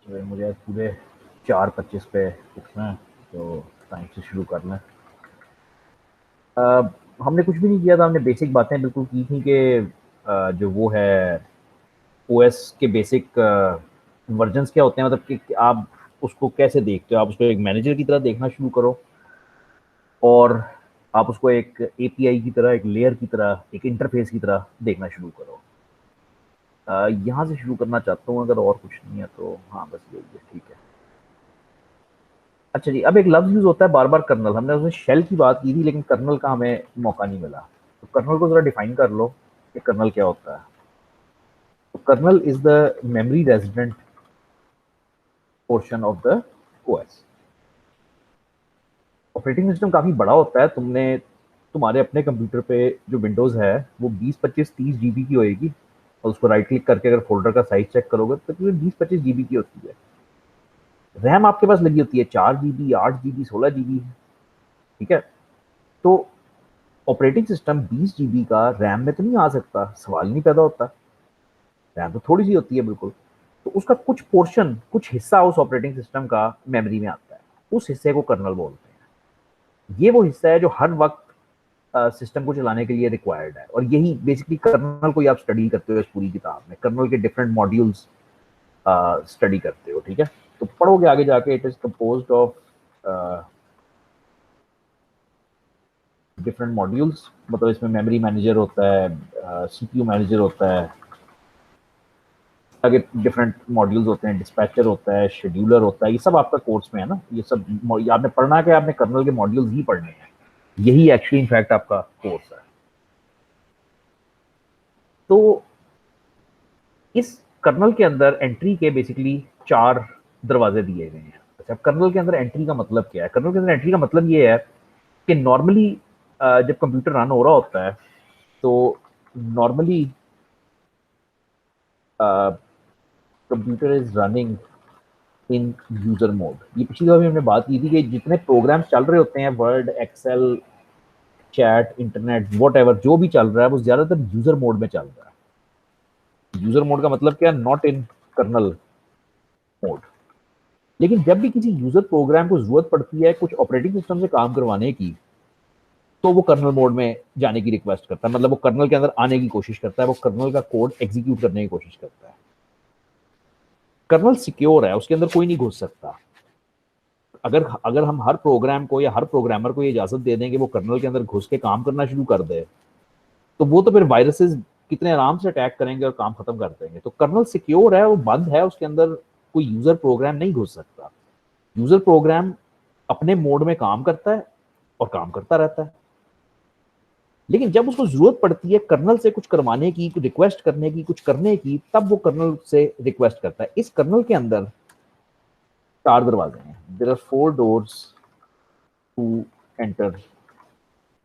तो मुझे आज पूरे 4:25 पे उठना है, तो टाइम से शुरू करना है। हमने कुछ भी नहीं किया था, हमने बेसिक बातें बिल्कुल की थी कि जो वो है ओएस के बेसिक वर्जन्स क्या होते हैं, मतलब कि आप उसको कैसे देखते हो। आप उसको एक मैनेजर की तरह देखना शुरू करो, और आप उसको एक एपीआई की तरह, एक लेयर की तरह, एक इंटरफेस की तरह देखना शुरू करो। यहाँ से शुरू करना चाहता हूँ, अगर और कुछ नहीं है तो। हाँ, बस यही है, ठीक है। अच्छा जी, अब एक लफ्ज़ यूज़ होता है बार-बार, कर्नल। हमने उसमें शेल की बात की थी, लेकिन कर्नल का हमें मौका नहीं मिला। तो कर्नल को ज़रा डिफ़ाइन कर लो कि कर्नल क्या होता है। तो kernel is the memory resident portion of the OS. Operating system काफ़ी बड़ा होता है। तुम्हारे अपने कंप्यूटर पे जो विंडोज़ है, वो 20, 25, 30 जीबी की होएगी, और उसको राइट क्लिक करके अगर फ़ोल्डर का साइज़ चेक करोगे तो तकरीबन 20-25 जीबी की होती है। रैम आपके पास लगी होती है 4 जीबी, 8 जीबी, 16 जीबी, ठीक है? तो ऑपरेटिंग सिस्टम 20 जीबी का रैम में तो नहीं आ सकता, सवाल नहीं पैदा होता। रैम तो थोड़ी सी होती है बिल्कुल। तो उसका कुछ पोर्शन, कुछ हिस्सा उस ऑपरेटिंग सिस्टम का मेमोरी में आता है। उस हिस्से को कर्नल बोलते हैं। ये वो हिस्सा है जो हर वक्त सिस्टम को चलाने के लिए रिक्वायर्ड है, और यही बेसिकली कर्नल को आप स्टडी करते हो इस पूरी किताब में। कर्नल के डिफरेंट मॉड्यूल्स स्टडी करते हो, ठीक है? तो पढ़ोगे आगे जाके, it is composed of different modules. मतलब इसमें मेमोरी मैनेजर होता है, सीपीयू मैनेजर होता है, आगे डिफरेंट मॉड्यूल्स होते हैं, डिस्पैचर होता है, शेड्यूलर होता है। ये सब आपका कोर्स में है ना, ये सब आपने पढ़ना है कि आपने कर्नल के मॉड्यूल्स ही पढ़ने हैं। यही एक्चुअली इनफैक्ट आपका कोर्स है। तो इस कर्नल के अंदर एंट्री के बेसिकली 4 दरवाजे दिए गए हैं। अच्छा, कर्नल के अंदर एंट्री का मतलब क्या है? कर्नल के अंदर एंट्री का मतलब ये है कि नॉर्मली जब कंप्यूटर रन हो रहा होता है, तो normally computer is running in user mode. ये पिछली बार भी हमने बात की थी कि जितने प्रोग्राम्स चल रहे होते हैं, word, excel, chat, internet, whatever, जो भी चल रहा है वो ज्यादातर यूजर मोड में चल रहा है। यूजर मोड का मतलब क्या? Not in kernel mode. लेकिन जब भी किसी यूजर प्रोग्राम को जरूरत पड़ती है कुछ ऑपरेटिंग सिस्टम से काम करवाने की, तो वो कर्नल मोड में जाने की रिक्वेस्ट करता है। मतलब वो कर्नल के अंदर आने की कोशिश करता है, वो कर्नल का कोड एग्जीक्यूट करने की कोशिश करता है। कर्नल सिक्योर है, उसके अंदर कोई नहीं घुस सकता। अगर अगर हम हर प्रोग्राम को या हर प्रोग्रामर को ये इजाजत दे दें कि वो कर्नल के अंदर घुस के काम करना शुरू कर दे, तो वो तो फिर वायरसेस कितने आराम से अटैक करेंगे और काम खत्म कर देंगे। तो कर्नल सिक्योर है, वो बंद है, उसके अंदर कोई यूजर प्रोग्राम नहीं घुस सकता। यूजर प्रोग्राम अपने मोड में काम करता है और काम करता रहता है। लेकिन जब उसको जरूरत पड़ती है कर्नल से कुछ करवाने की, कुछ रिक्वेस्ट करने की, कुछ करने की, तब वो कर्नल से रिक्वेस्ट करता है। इस कर्नल के अंदर 4 दरवाजे हैं। There are 4 doors to enter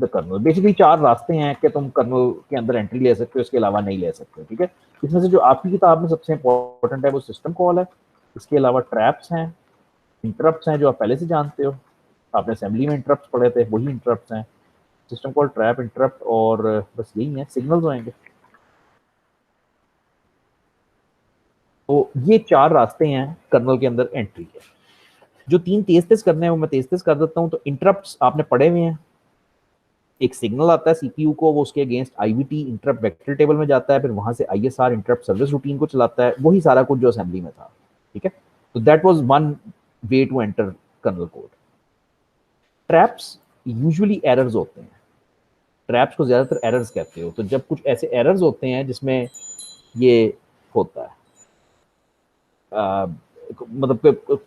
the kernel. Basically 4 रास्ते हैं कि तुम कर्नल के अंदर एंट्री ले सकते हो, इसके अलावा नहीं ले सकते, ठीक है? इसमें से जो आपकी किताब में सबसे इंपॉर्टेंट है वो सिस्टम कॉल है। इसके अलावा ट्रैप्स हैं, इंटरप्ट्स हैं जो आप पहले से जानते हो, आपने असेंबली में इंटरप्ट्स पढ़े थे, वही इंटरप्ट्स हैं। सिस्टम कॉल, ट्रैप, इंटरप्ट, और बस यही है, सिग्नल्स होंगे। तो ये 4 रास्ते हैं कर्नल के अंदर एंट्री के। जो 3 तेज तेज करने हैं वो मैं तेज तेज कर देता हूँ। तो इंटरप्ट्स आपने पढ़े हुए हैं। एक सिग्नल आता है सीपीयू को, वो उसके against IVT interrupt vector table में जाता है, फिर वहां से आईएसआर इंटरप्ट सर्विस रूटीन को चलाता है। वही सारा कुछ जो असेंबली में था, ठीक है? तो that was one way to enter kernel code. Traps usually errors होते हैं। ट्रैप्स को ज्यादातर एरर्स कहते हो। तो जब कुछ ऐसे एरर्स होते हैं जिसमें ये होता है, मतलब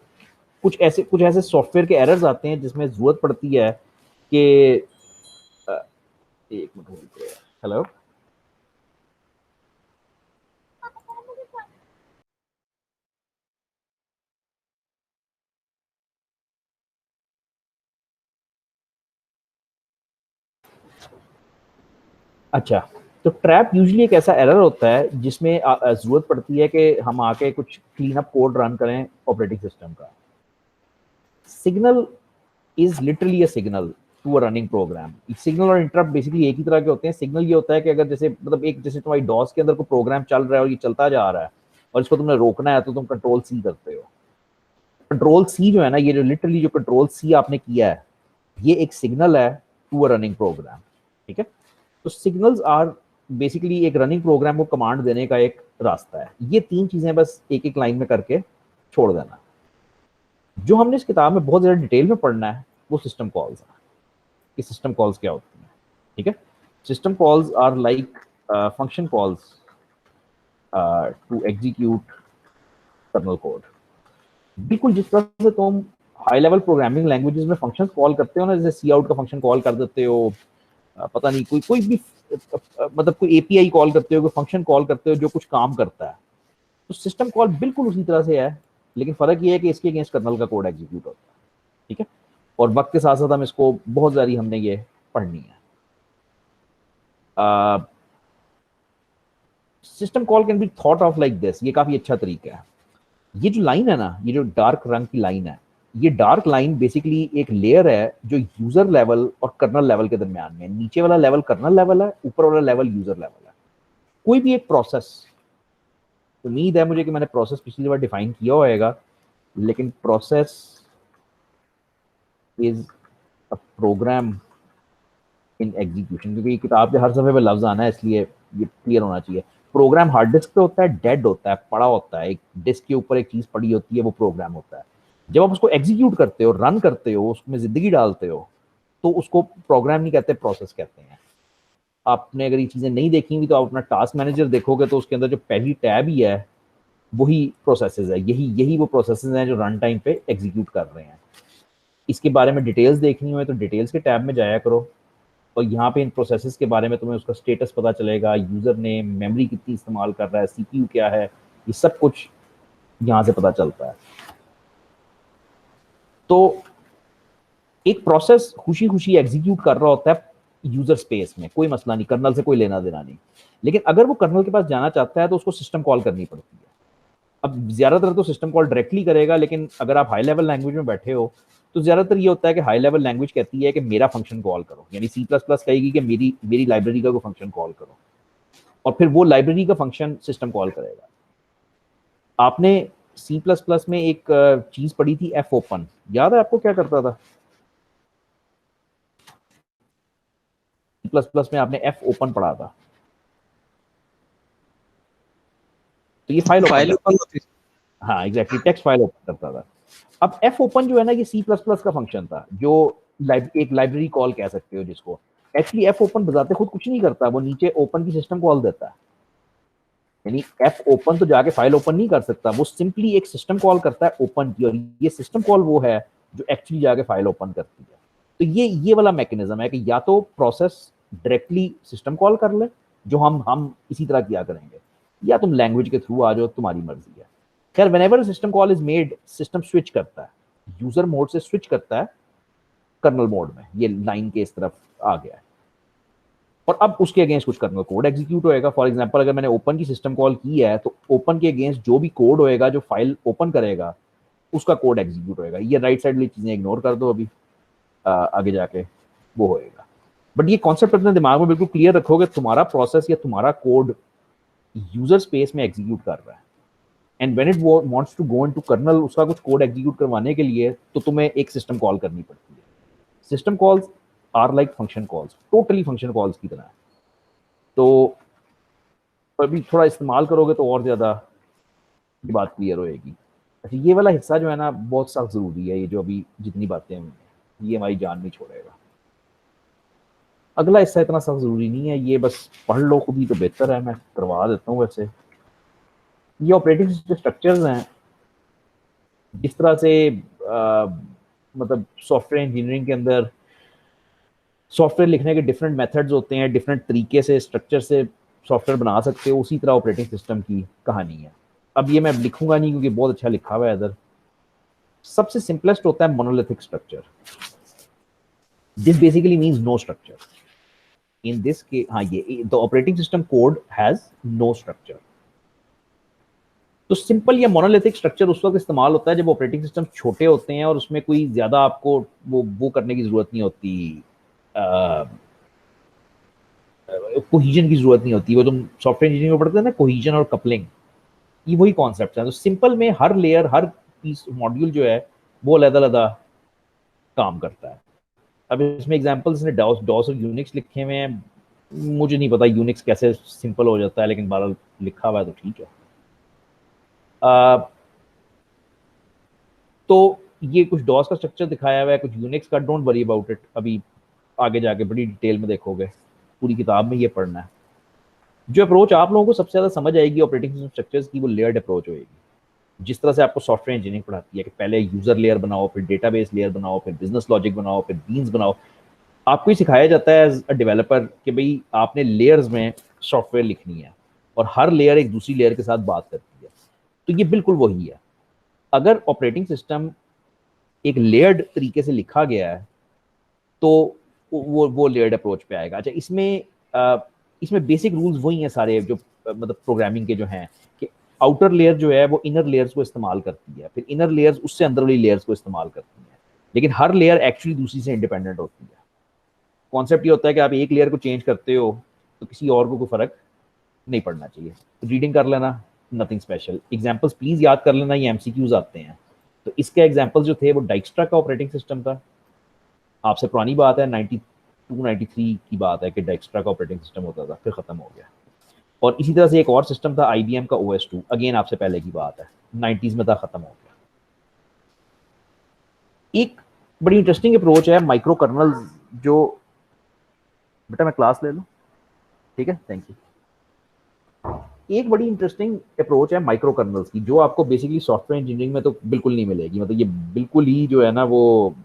कुछ ऐसे सॉफ्टवेयर के एरर्स आते हैं जिसमें जरूरत पड़ती है कि एक मिनट, हेलो। अच्छा, तो ट्रैप यूजुअली एक ऐसा एरर होता है जिसमें जरूरत पड़ती है कि हम आके कुछ क्लीन अप कोड रन करें ऑपरेटिंग सिस्टम का। Signal is literally a signal to a running program. Signal और इंटरप्ट बेसिकली एक ही तरह के होते हैं। सिग्नल ये होता है कि अगर जैसे मतलब एक जैसे तुम्हारी डॉस के अंदर कोई प्रोग्राम चल रहा है और ये चलता जा रहा है और इसको तुमने रोकना है, तो तुम कंट्रोल सी करते हो। कंट्रोल सी जो है ना, ये जो लिटरली जो कंट्रोल सी आपने किया है, ये एक सिग्नल है टू अ रनिंग प्रोग्राम, ठीक है। तो सिग्नल्स आर बेसिकली एक रनिंग प्रोग्राम को कमांड देने का एक रास्ता है। ये तीन चीजें बस एक एक लाइन में करके छोड़ देना। जो हमने इस किताब में बहुत ज्यादा डिटेल में पढ़ना है वो सिस्टम कॉल्स है कि सिस्टम कॉल्स क्या होती हैं, ठीक है। System calls are like function calls to execute kernel code. बिल्कुल जिस तरह से तुम हाई लेवल प्रोग्रामिंग लैंग्वेजेस में फंक्शंस कॉल करते हो ना, जैसे सी आउट का फंक्शन कॉल कर देते हो, पता नहीं कोई कोई भी मतलब कोई एपीआई कॉल करते हो, कोई फंक्शन कॉल करते हो जो कुछ काम करता है, तो सिस्टम कॉल बिल्कुल उसी तरह से है, लेकिन फर्क ये है कि इसके अगेंस्ट कर्नल का कोड एग्जीक्यूट होता है, ठीक है। और वक्त के साथ साथ हम इसको बहुत सारी हमने ये पढ़नी है। System call can be thought of like this, ये काफी अच्छा तरीका है। ये जो लाइन है ना, ये जो डार्क रंग की लाइन है, ये डार्क लाइन बेसिकली एक लेयर है जो यूजर लेवल और कर्नल लेवल के दरमियान में। नीचे वाला लेवल कर्नल लेवल है, ऊपर वाला लेवल यूजर लेवल है। कोई भी एक प्रोसेस, उम्मीद है मुझे कि मैंने प्रोसेस पिछली बार डिफाइन किया होगा, लेकिन process is a program in execution, क्योंकि किताब के हर सफे पे लफ्ज आना है इसलिए ये क्लियर होना चाहिए। प्रोग्राम हार्ड डिस्क पे होता है, डेड होता है, पड़ा होता है, एक डिस्क के ऊपर एक चीज पड़ी होती है, वो प्रोग्राम होता है। जब आप उसको एग्जीक्यूट करते हो, रन करते हो, उसमें जिंदगी डालते हो, तो उसको प्रोग्राम नहीं कहते, प्रोसेस कहते हैं। आपने अगर ये चीजें नहीं देखी हुई तो आप अपना टास्क मैनेजर देखोगे तो उसके अंदर जो पहली टैब ही है वही प्रोसेसेस है, यही यही वो प्रोसेसेस हैं जो रन टाइम पे एग्जीक्यूट कर रहे हैं। इसके बारे में डिटेल्स देखनी हो तो डिटेल्स के टैब में जाया करो, और यहाँ पे इन प्रोसेसेस के बारे में तुम्हें उसका स्टेटस पता चलेगा, यूजर नेम, मेमोरी कितनी इस्तेमाल कर रहा है, सीपीयू क्या है, ये सब कुछ यहाँ से पता चलता है। तो एक प्रोसेस खुशी खुशी एग्जीक्यूट कर रहा होता है यूजर स्पेस में, कोई मसला नहीं, कर्नल से कोई लेना देना नहीं। लेकिन अगर वो कर्नल के पास जाना चाहता है तो उसको सिस्टम कॉल करनी पड़ती है। अब ज्यादातर तो सिस्टम कॉल डायरेक्टली करेगा, लेकिन अगर आप हाई लेवल लैंग्वेज में बैठे हो तो ज्यादातर ये होता है कि हाई लेवल लैंग्वेज कहती है कि मेरा फंक्शन कॉल करो, यानी सी प्लस प्लस कहेगी कि मेरी मेरी लाइब्रेरी का कोई फंक्शन कॉल करो, और फिर वो लाइब्रेरी का फंक्शन सिस्टम कॉल करेगा। आपने सी प्लस प्लस में एक चीज पढ़ी थी, एफ ओपन, याद है आपको क्या करता था? सी प्लस प्लस में आपने एफ ओपन पढ़ा था, तो ये फाइल ओपन होती, हाँ एग्जैक्टली, टेक्स्ट फाइल ओपन करता था। अब एफ ओपन जो है ना, ये सी प्लस प्लस का फंक्शन था, जो एक लाइब्रेरी कॉल कह सकते हो जिसको। एक्चुअली एफ ओपन बजाते खुद कुछ नहीं करता, वो नीचे ओपन की सिस्टम कॉल देता है। यानी एफ ओपन तो जाके फाइल ओपन नहीं कर सकता, वो सिंपली एक सिस्टम कॉल करता है ओपन की, और ये सिस्टम कॉल वो है जो एक्चुअली जाके फाइल ओपन करती है। तो ये वाला मैकेनिज्म है कि या तो प्रोसेस डायरेक्टली सिस्टम कॉल कर ले, जो हम इसी तरह किया करेंगे, या तुम लैंग्वेज के थ्रू आ जाओ, तुम्हारी मर्जी है। खैर whenever system call is made, system switch करता है, यूजर मोड से स्विच करता है कर्नल मोड में, ये लाइन के इस तरफ आ गया है, और अब उसके अगेंस्ट कुछ कर्नल कोड एग्जीक्यूट होएगा। फॉर एग्जांपल अगर मैंने ओपन की सिस्टम कॉल की है तो ओपन के अगेंस्ट जो भी कोड होएगा, जो फाइल ओपन करेगा, उसका कोड एग्जीक्यूट होएगा। ये राइट साइड वाली चीजें इग्नोर कर दो, अभी आगे जाके वो होएगा। बट ये कॉन्सेप्ट अपने दिमाग में बिल्कुल क्लियर रखोगे, तुम्हारा प्रोसेस या तुम्हारा कोड यूजर स्पेस में एग्जीक्यूट कर रहा है, and when it wants to go into kernel, उसका कुछ कोड एग्जीक्यूट करवाने के लिए तो तुम्हें एक सिस्टम कॉल करनी पड़ती है। System calls are like function calls, totally function calls की तरह। तो अभी थोड़ा इस्तेमाल करोगे तो और ज्यादा बात क्लियर होएगी। अच्छा, ये वाला हिस्सा जो है ना बहुत सख्त जरूरी है, ये जो अभी जितनी बातें हैं ये हमारी जान नहीं छोड़ेगा। अगला हिस्सा इतना सख्त जरूरी नहीं है, ये बस पढ़ लो खुद ही तो बेहतर है, मैं करवा देता हूँ। वैसे ये ऑपरेटिंग सिस्टम स्ट्रक्चर्स हैं, जिस तरह से मतलब सॉफ्टवेयर इंजीनियरिंग के अंदर सॉफ्टवेयर लिखने के डिफरेंट मेथड्स होते हैं, डिफरेंट तरीके से स्ट्रक्चर से सॉफ्टवेयर बना सकते हो, उसी तरह ऑपरेटिंग सिस्टम की कहानी है। अब ये मैं लिखूंगा नहीं क्योंकि बहुत अच्छा लिखा हुआ है इधर। सबसे सिंपलेस्ट होता है monolithic structure, this basically means no structure in this के, हाँ ये the operating system code has no structure. तो सिंपल या मोनोलिथिक स्ट्रक्चर उस वक्त इस्तेमाल होता है जब ऑपरेटिंग सिस्टम छोटे होते हैं और उसमें कोई ज्यादा आपको वो करने की जरूरत नहीं होती, कोहिजन की जरूरत नहीं होती। वो तुम सॉफ्टवेयर इंजीनियरिंग में पढ़ते हैं ना, कोहिजन और कपलिंग, ये वही कॉन्सेप्ट है। तो सिंपल में हर लेयर, हर पीस मॉड्यूल जो है वो अलग-अलग काम करता है। अब इसमें एग्जांपल्स ने डॉस और यूनिक्स लिखे हुए हैं, मुझे नहीं पता यूनिक्स कैसे सिंपल हो जाता है, लेकिन बहरहाल लिखा हुआ है तो ठीक है। तो ये कुछ डॉस का स्ट्रक्चर दिखाया हुआ है, कुछ यूनिक्स का, डोंट वरी अबाउट इट, अभी आगे जाके बड़ी डिटेल में देखोगे, पूरी किताब में ये पढ़ना है। जो अप्रोच आप लोगों को सबसे ज़्यादा समझ आएगी ऑपरेटिंग सिस्टम स्ट्रक्चर्स की, वो लेयर्ड अप्रोच होगी। जिस तरह से आपको सॉफ्टवेयर इंजीनियरिंग पढ़ाती है कि पहले यूजर लेयर बनाओ, फिर डेटाबेस लेयर बनाओ, फिर बिजनेस लॉजिक बनाओ, फिर बीन्स बनाओ, आपको ही सिखाया जाता है एज अ डेवलपर कि भाई आपने लेयर्स में सॉफ्टवेयर लिखनी है और हर लेयर एक दूसरी लेयर के साथ बात करती है। तो ये बिल्कुल वही है। अगर ऑपरेटिंग सिस्टम एक लेयर्ड तरीके से लिखा गया है तो वो लेयर्ड अप्रोच पे आएगा। अच्छा, इसमें बेसिक रूल्स वही हैं सारे जो मतलब प्रोग्रामिंग के जो हैं कि आउटर लेयर जो है वो इनर लेयर्स को इस्तेमाल करती है, फिर इनर लेयर्स उससे अंदर वाली लेयर्स को इस्तेमाल करती है, लेकिन हर लेयर एक्चुअली दूसरी से इंडिपेंडेंट होती है। कॉन्सेप्ट ये होता है कि आप एक लेयर को चेंज करते हो तो किसी और को कोई फर्क नहीं पड़ना चाहिए। रीडिंग कर लेना, नथिंग स्पेशल। एग्जाम्पल्स प्लीज याद कर लेना, ये एमसीक्यूज आते हैं। तो इसके एग्जाम्पल्स जो थे वो डाइक्स्ट्रा का ऑपरेटिंग सिस्टम था, आपसे पुरानी बात है, 92-93 की बात है कि डाइक्स्ट्रा का ऑपरेटिंग सिस्टम होता था, फिर खत्म हो गया। और इसी तरह से एक और सिस्टम था IBM का OS2, अगेन आपसे पहले की बात है, 90s में था, खत्म हो गया। एक बड़ी इंटरेस्टिंग अप्रोच है माइक्रो कर्नल्स, जो बेटा मैं क्लास ले लूं, ठीक है, थैंक यू। एक बड़ी इंटरेस्टिंग अप्रोच है माइक्रो कर्नल्स की, जो आपको बेसिकली सॉफ्टवेयर इंजीनियरिंग में तो बिल्कुल नहीं मिलेगी। मतलब ये बिल्कुल ही जो है ना वो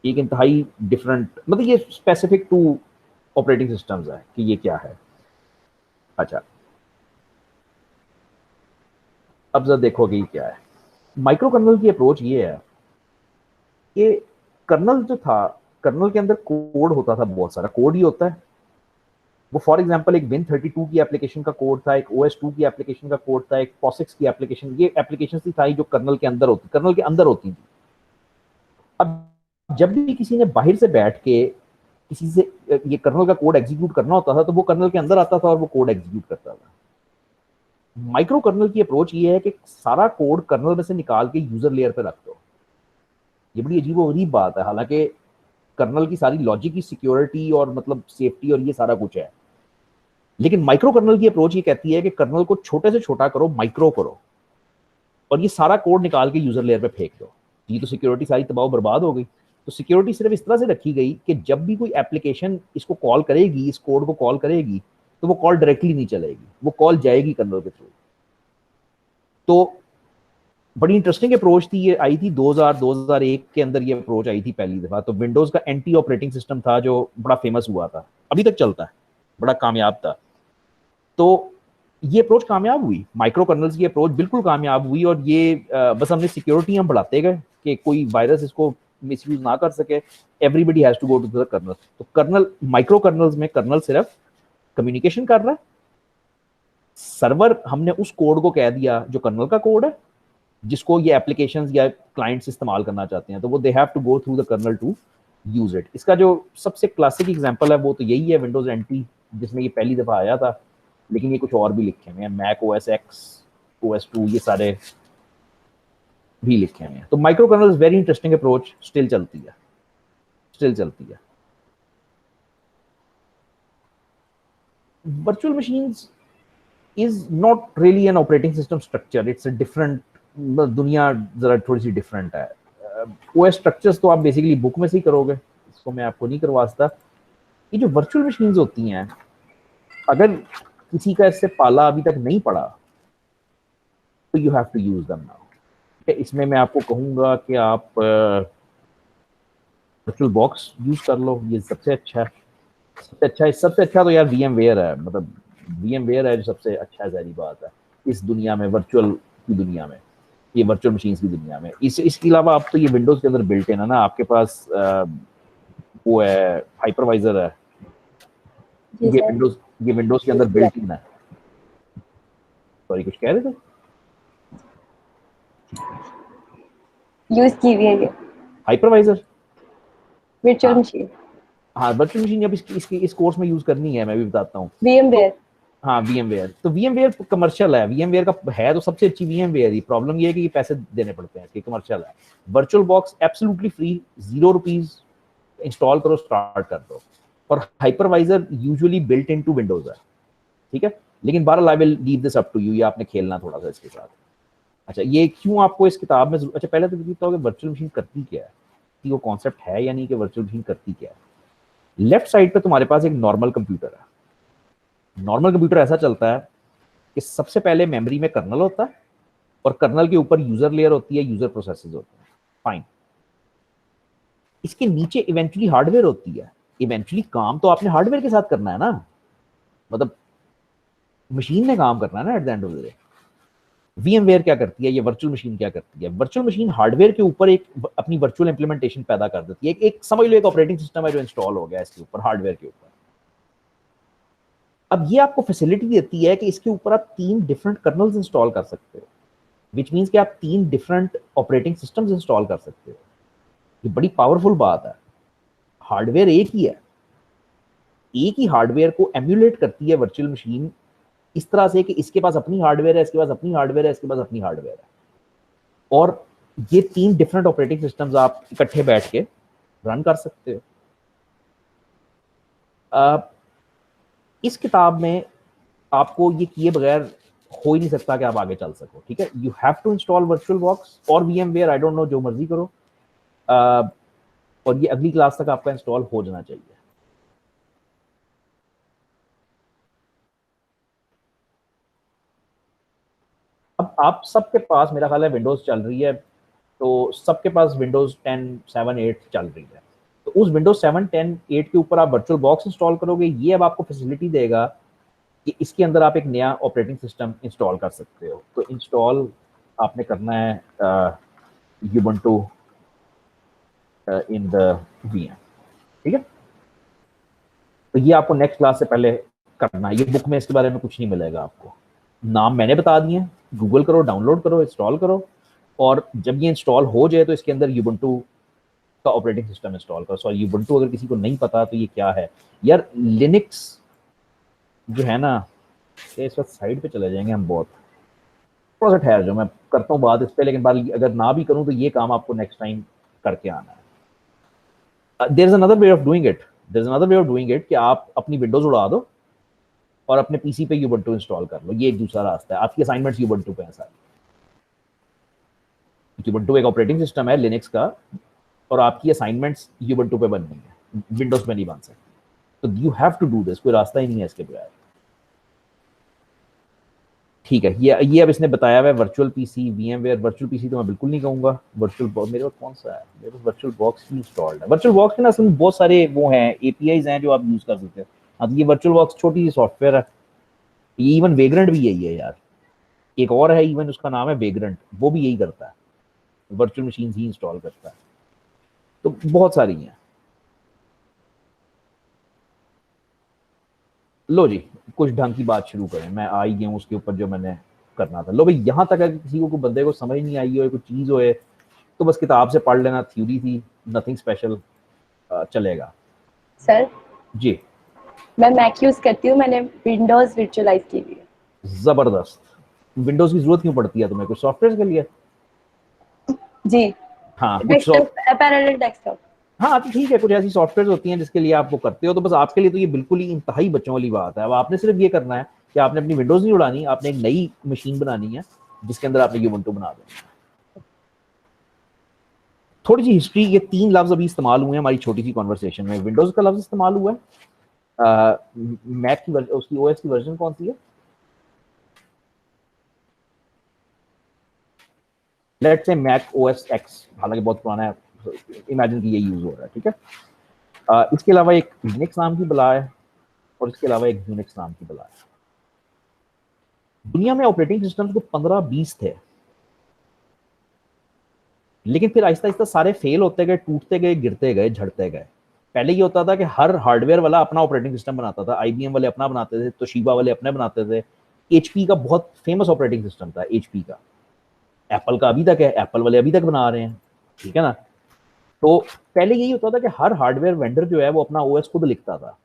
एक इंतहाई डिफरेंट, मतलब ये स्पेसिफिक टू ऑपरेटिंग सिस्टम्स है कि ये क्या है। अच्छा, अब जरा देखोगे ये क्या है। माइक्रो कर्नल की अप्रोच ये है कि कर्नल जो था, कर्नल के अंदर कोड होता था, बहुत सारा कोड ही होता है वो। फॉर एग्जांपल एक Win32 की एप्लीकेशन का कोड था, एक OS2 की एप्लीकेशन का कोड था, एक POSIX की एप्लीकेशन, ये एप्लीकेशन थी सारी जो कर्नल के अंदर होती थी। अब जब भी किसी ने बाहर से बैठ के किसी से ये कर्नल का कोड एग्जीक्यूट करना होता था तो वो कर्नल के अंदर आता था और वो कोड एग्जीक्यूट करता था। माइक्रो कर्नल की अप्रोच ये है कि सारा कोड कर्नल में से निकाल के यूजर लेयर पे रख दो। ये बड़ी अजीब बात है, हालांकि कर्नल की सारी लॉजिक की सिक्योरिटी और मतलब सेफ्टी और ये सारा कुछ है, लेकिन माइक्रो कर्नल की अप्रोच ये कहती है कि कर्नल को छोटे से छोटा करो, माइक्रो करो, और ये सारा कोड निकाल के यूजर लेयर पे फेंक दो। ये तो सिक्योरिटी सारी तबाह बर्बाद हो गई। तो सिक्योरिटी सिर्फ इस तरह से रखी गई कि जब भी कोई एप्लीकेशन इसको कॉल करेगी, इस कोड को कॉल करेगी, तो वो कॉल डायरेक्टली नहीं चलेगी, वो कॉल जाएगी कर्नल के थ्रू। तो बड़ी इंटरेस्टिंग अप्रोच थी, ये आई थी 2001 के अंदर, ये अप्रोच आई थी पहली दफा। तो विंडोज का एंटी ऑपरेटिंग सिस्टम था जो बड़ा फेमस हुआ था, अभी तक चलता है, बड़ा कामयाब था। तो ये अप्रोच कामयाब हुई, माइक्रो कर्नल्स की अप्रोच बिल्कुल कामयाब हुई, और ये बस हमने सिक्योरिटी हम बढ़ाते गए कि कोई वायरस इसको मिसयूज ना कर सके। Everybody has to go to the kernel. तो कर्नल, माइक्रो कर्नल्स में कर्नल सिर्फ कम्युनिकेशन कर रहा है, सर्वर हमने उस कोड को कह दिया जो कर्नल का कोड है, जिसको ये एप्लीकेशंस या क्लाइंट्स इस्तेमाल करना चाहते हैं, तो वो they have to go through the kernel to use it. इसका जो सबसे क्लासिक एग्जांपल है वो तो यही है विंडोज एंटी, जिसमें ये पहली दफा आया था, लेकिन ये कुछ और भी लिखे हुए हैं, मैक OS X, OS2, ये सारे भी लिखे हुए हैं। तो micro kernel very interesting approach, still चलती है। Virtual machines is not really an operating system structure, it's a different, दुनिया जरा थोड़ी सी डिफरेंट है। OS स्ट्रक्चर्स तो आप बेसिकली बुक में से ही करोगे, इसको मैं आपको नहीं करवा सकता। ये जो वर्चुअल मशीन्स होती हैं, अगर किसी का इससे पाला अभी तक नहीं पड़ा तो you have to use them now. इसमें मैं आपको कहूंगा कि आप वर्चुअल बॉक्स यूज कर लो, ये सबसे अच्छा है। सबसे अच्छा तो यार VMware है, मतलब VMware है जो सबसे अच्छा है, सारी बात है इस दुनिया में, वर्चुअल की दुनिया में, ये वर्चुअल मशीन्स की दुनिया में। इसके अलावा आप तो ये विंडोज के अंदर बिल्ट इन है ना, आपके पास वो है, हाइपरवाइजर है, ये विंडोज के अंदर बिल्ट इन है। सॉरी, कुछ कह रहे थे? यूज की हुई है ये हाइपरवाइजर वर्चुअल मशीन। हाँ, वर्चुअल मशीन जब इस कोर्स में यूज करनी है, मैं भी बताता हूँ। VMware हाँ VMware, तो VMware कमर्शियल है, VMware का है तो सबसे अच्छी VMware ही। प्रॉब्लम ये है कि ये पैसे देने पड़ते हैं, कि कमर्शियल है। Virtual box absolutely free, ₹0 install करो, स्टार्ट कर दो। और hypervisor usually built into Windows है, ठीक है। लेकिन बहरहाल I will leave this up to you, ये आपने खेलना थोड़ा सा इसके साथ। अच्छा, ये क्यों आपको इस किताब में अच्छा पहले तो देखता हो कि वर्चुअल मशीन करती क्या है, कि वो कॉन्सेप्ट है या नहीं कि वर्चुअल मशीन करती क्या है। लेफ्ट साइड पे तुम्हारे पास एक नॉर्मल कंप्यूटर है। नॉर्मल कंप्यूटर ऐसा चलता है कि सबसे पहले मेमोरी में कर्नल होता है, और कर्नल के ऊपर यूजर लेयर होती है, यूजर प्रोसेसेस होते हैं, फाइन। इसके नीचे इवेंचुअली हार्डवेयर होती है। इवेंचुअली काम तो आपने हार्डवेयर के साथ करना है ना, मतलब मशीन ने काम करना है ना at the end of the day. VMware क्या करती है, ये वर्चुअल मशीन क्या करती है, वर्चुअल मशीन हार्डवेयर के ऊपर एक अपनी वर्चुअल इंप्लीमेंटेशन पैदा कर देती है। एक समझ लो एक ऑपरेटिंग सिस्टम है जो इंस्टॉल हो गया इसके ऊपर, हार्डवेयर के ऊपर। अब ये आपको फैसिलिटी देती है कि इसके ऊपर आप 3 डिफरेंट कर्नल्स इंस्टॉल कर सकते हो, विच मीन्स कि आप 3 डिफरेंट ऑपरेटिंग सिस्टम्स इंस्टॉल कर सकते हो। ये बड़ी पावरफुल बात है। हार्डवेयर एक ही है, एक ही हार्डवेयर को एम्यूलेट करती है वर्चुअल मशीन, इस तरह से कि इसके पास अपनी हार्डवेयर है, इसके पास अपनी हार्डवेयर है, इसके पास अपनी हार्डवेयर है, और ये 3 डिफरेंट ऑपरेटिंग सिस्टम्स आप इकट्ठे बैठ के रन कर सकते हो। इस किताब में आपको ये किए बगैर हो ही नहीं सकता कि आप आगे चल सको, ठीक है। You have to install virtual box और VMware, आई डोंट नो, जो मर्जी करो। और ये अगली क्लास तक आपका इंस्टॉल हो जाना चाहिए। अब आप सबके पास मेरा ख्याल है विंडोज चल रही है, तो सबके पास विंडोज 10, 7, 8 चल रही है। तो उस विंडोज 7, 10, 8 के ऊपर आप वर्चुअल बॉक्स इंस्टॉल करोगे, ये अब आपको फैसिलिटी देगा कि इसके अंदर आप एक नया ऑपरेटिंग सिस्टम इंस्टॉल कर सकते हो। तो इंस्टॉल आपने करना है यूबंटू इन द VM, ठीक है। तो ये आपको नेक्स्ट क्लास से पहले करना है। ये बुक में इसके बारे में कुछ नहीं मिलेगा आपको। नाम मैंने बता दिए, गूगल करो, डाउनलोड करो, इंस्टॉल करो, और जब ये इंस्टॉल हो जाए तो इसके अंदर यूबंटू का ऑपरेटिंग सिस्टम इंस्टॉल करो। सॉरी, यूबंटू अगर किसी को नहीं पता तो ये क्या है यार, लिनक्स जो है ना, ये इस वक्त साइड पे चले जाएंगे हम बहुत, थोड़ा सा ठहर जाओ, मैं करता हूँ बात इस पे, लेकिन बात अगर ना भी करूँ तो ये काम आपको नेक्स्ट टाइम करके आना है। There is another way of doing it, there is another way of doing it कि आप अपनी विंडोज उड़ा दो और अपने पीसी पे यूबंटू इंस्टॉल कर लो। ये एक दूसरा रास्ता है। आपकी असाइनमेंट्स यूबंटू पे है सारी। यूबंटू एक ऑपरेटिंग सिस्टम है लिनक्स का, और आपकी असाइनमेंट्स यूबंटू पे बननी है, विंडोज में नहीं बन सकती। तो you have to do this, कोई रास्ता ही नहीं है इसके बगैर, ठीक है। ये अब इसने बताया हुआ है virtual PC, VMware। Virtual PC तो मैं बिल्कुल नहीं कहूंगा। वर्चुअल बॉक्स मेरे पास कौन सा है, मेरे पास वर्चुअल बॉक्स भी इंस्टॉल्ड है। वर्चुअल बॉक्स के ना असल में बहुत सारे वो हैं, APIs हैं जो आप यूज कर सकते हो। हाँ, तो ये वर्चुअल बॉक्स छोटी सी सॉफ्टवेयर है। ये इवन वेग्रेंट भी यही है यार, एक और है इवन, उसका नाम है वेग्रेंट, वो भी यही करता है, वर्चुअल मशीन ही इंस्टॉल करता है। तो बहुत सारी हैं। लो जी, कुछ ढंग की बात शुरू करें। मैं आ ही गया हूँ उसके ऊपर जो मैंने करना था। लो भाई, यहाँ तक अगर किसी को बंदे को समझ नहीं आई हो, कोई चीज़ हो, तो बस किताब से पढ़ लेना, थ्योरी थी, नथिंग स्पेशल, चलेगा। सर, जी, मैं मैक यूज करती हूँ, मैंने विंडोज वर्चुअलाइज की हुई है। जबरदस्त। विंडोज की जरूरत क्यों पड़ती है तुम्हें, कुछ सॉफ्टवेयर के लिए? जी, हाँ, कुछ डेस्कटॉप, पैरेलल डेस्कटॉप। हाँ तो ठीक है, कुछ ऐसी सॉफ्टवेयर होती हैं जिसके लिए आप वो करते हो। तो बस आपके लिए तो ये बिल्कुल ही इंतहाई बच्चों वाली बात है। अब आपने सिर्फ ये करना है कि आपने अपनी विंडोज नहीं उड़ानी, आपने एक नई मशीन बनानी है जिसके अंदर आपने यूबंटू बना देना। थोड़ी सी हिस्ट्री, ये 3 लफ्ज अभी इस्तेमाल हुए हैं हमारी छोटी सी कॉन्वर्सेशन में। विंडोज का लफ्ज इस्तेमाल हुआ है, मैक की उसकी ओएस की वर्जन कौन सी है? Let's say Mac OS x, हालांकि बहुत पुराना है, इमेजिन की ये यूज हो रहा है, ठीक है। इसके अलावा एक लिनक्स नाम की बला है, और इसके अलावा एक यूनिक्स नाम की बला है। दुनिया में ऑपरेटिंग सिस्टम्स को 15-20 थे, लेकिन फिर आहिस्ता आहिस्ता सारे फेल होते गए, टूटते गए, गिरते गए, झड़ते गए। पहले ये होता था कि हर हार्डवेयर वाला अपना ऑपरेटिंग सिस्टम बनाता था। IBM वाले अपना बनाते थे, तोशिबा वाले अपने बनाते थे। HP का बहुत फेमस ऑपरेटिंग सिस्टम था, HP का। एप्पल का अभी तक है, एप्पल वाले अभी तक बना रहे हैं, ठीक है ना। तो पहले यही होता था कि हर हार्डवेयर वेंडर जो है वो अपना OS खुद लिखता था।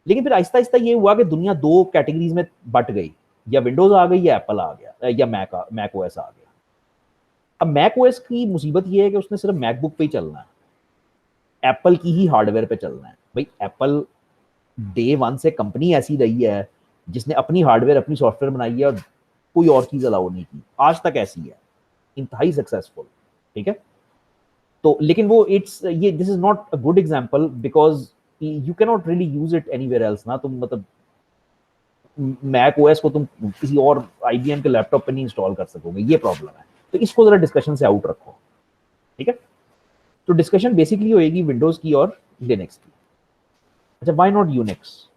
लेकिन फिर आहिस्ता आहिस्ता ये हुआ कि दुनिया दो कैटेगरीज में बट गई, या विंडोज आ गई या एप्पल आ गया या मैक ओएस आ गया। अब मैक ओएस की मुसीबत ये है कि उसने सिर्फ मैकबुक पे ही चलना है, एप्पल की ही हार्डवेयर पे चलना है। भाई एप्पल डे वन से कंपनी ऐसी रही है जिसने अपनी हार्डवेयर अपनी सॉफ्टवेयर बनाई है और कोई और चीज अलाउ नहीं की, आज तक ऐसी है, इंतहाई सक्सेसफुल। ठीक है, तो लेकिन वो इट्स ये this is not a good example because you can not really use it anywhere else ना। तुम मतलब मैक ओएस को तुम किसी और आईबीएम के लैपटॉप पे नहीं इंस्टॉल कर सकोगे, ये प्रॉब्लम है। तो इसको जरा डिस्कशन से आउट रखो, ठीक है। तो डिस्कशन बेसिकली होएगी विंडोज की और लिनक्स की। अच्छा, why not Unix?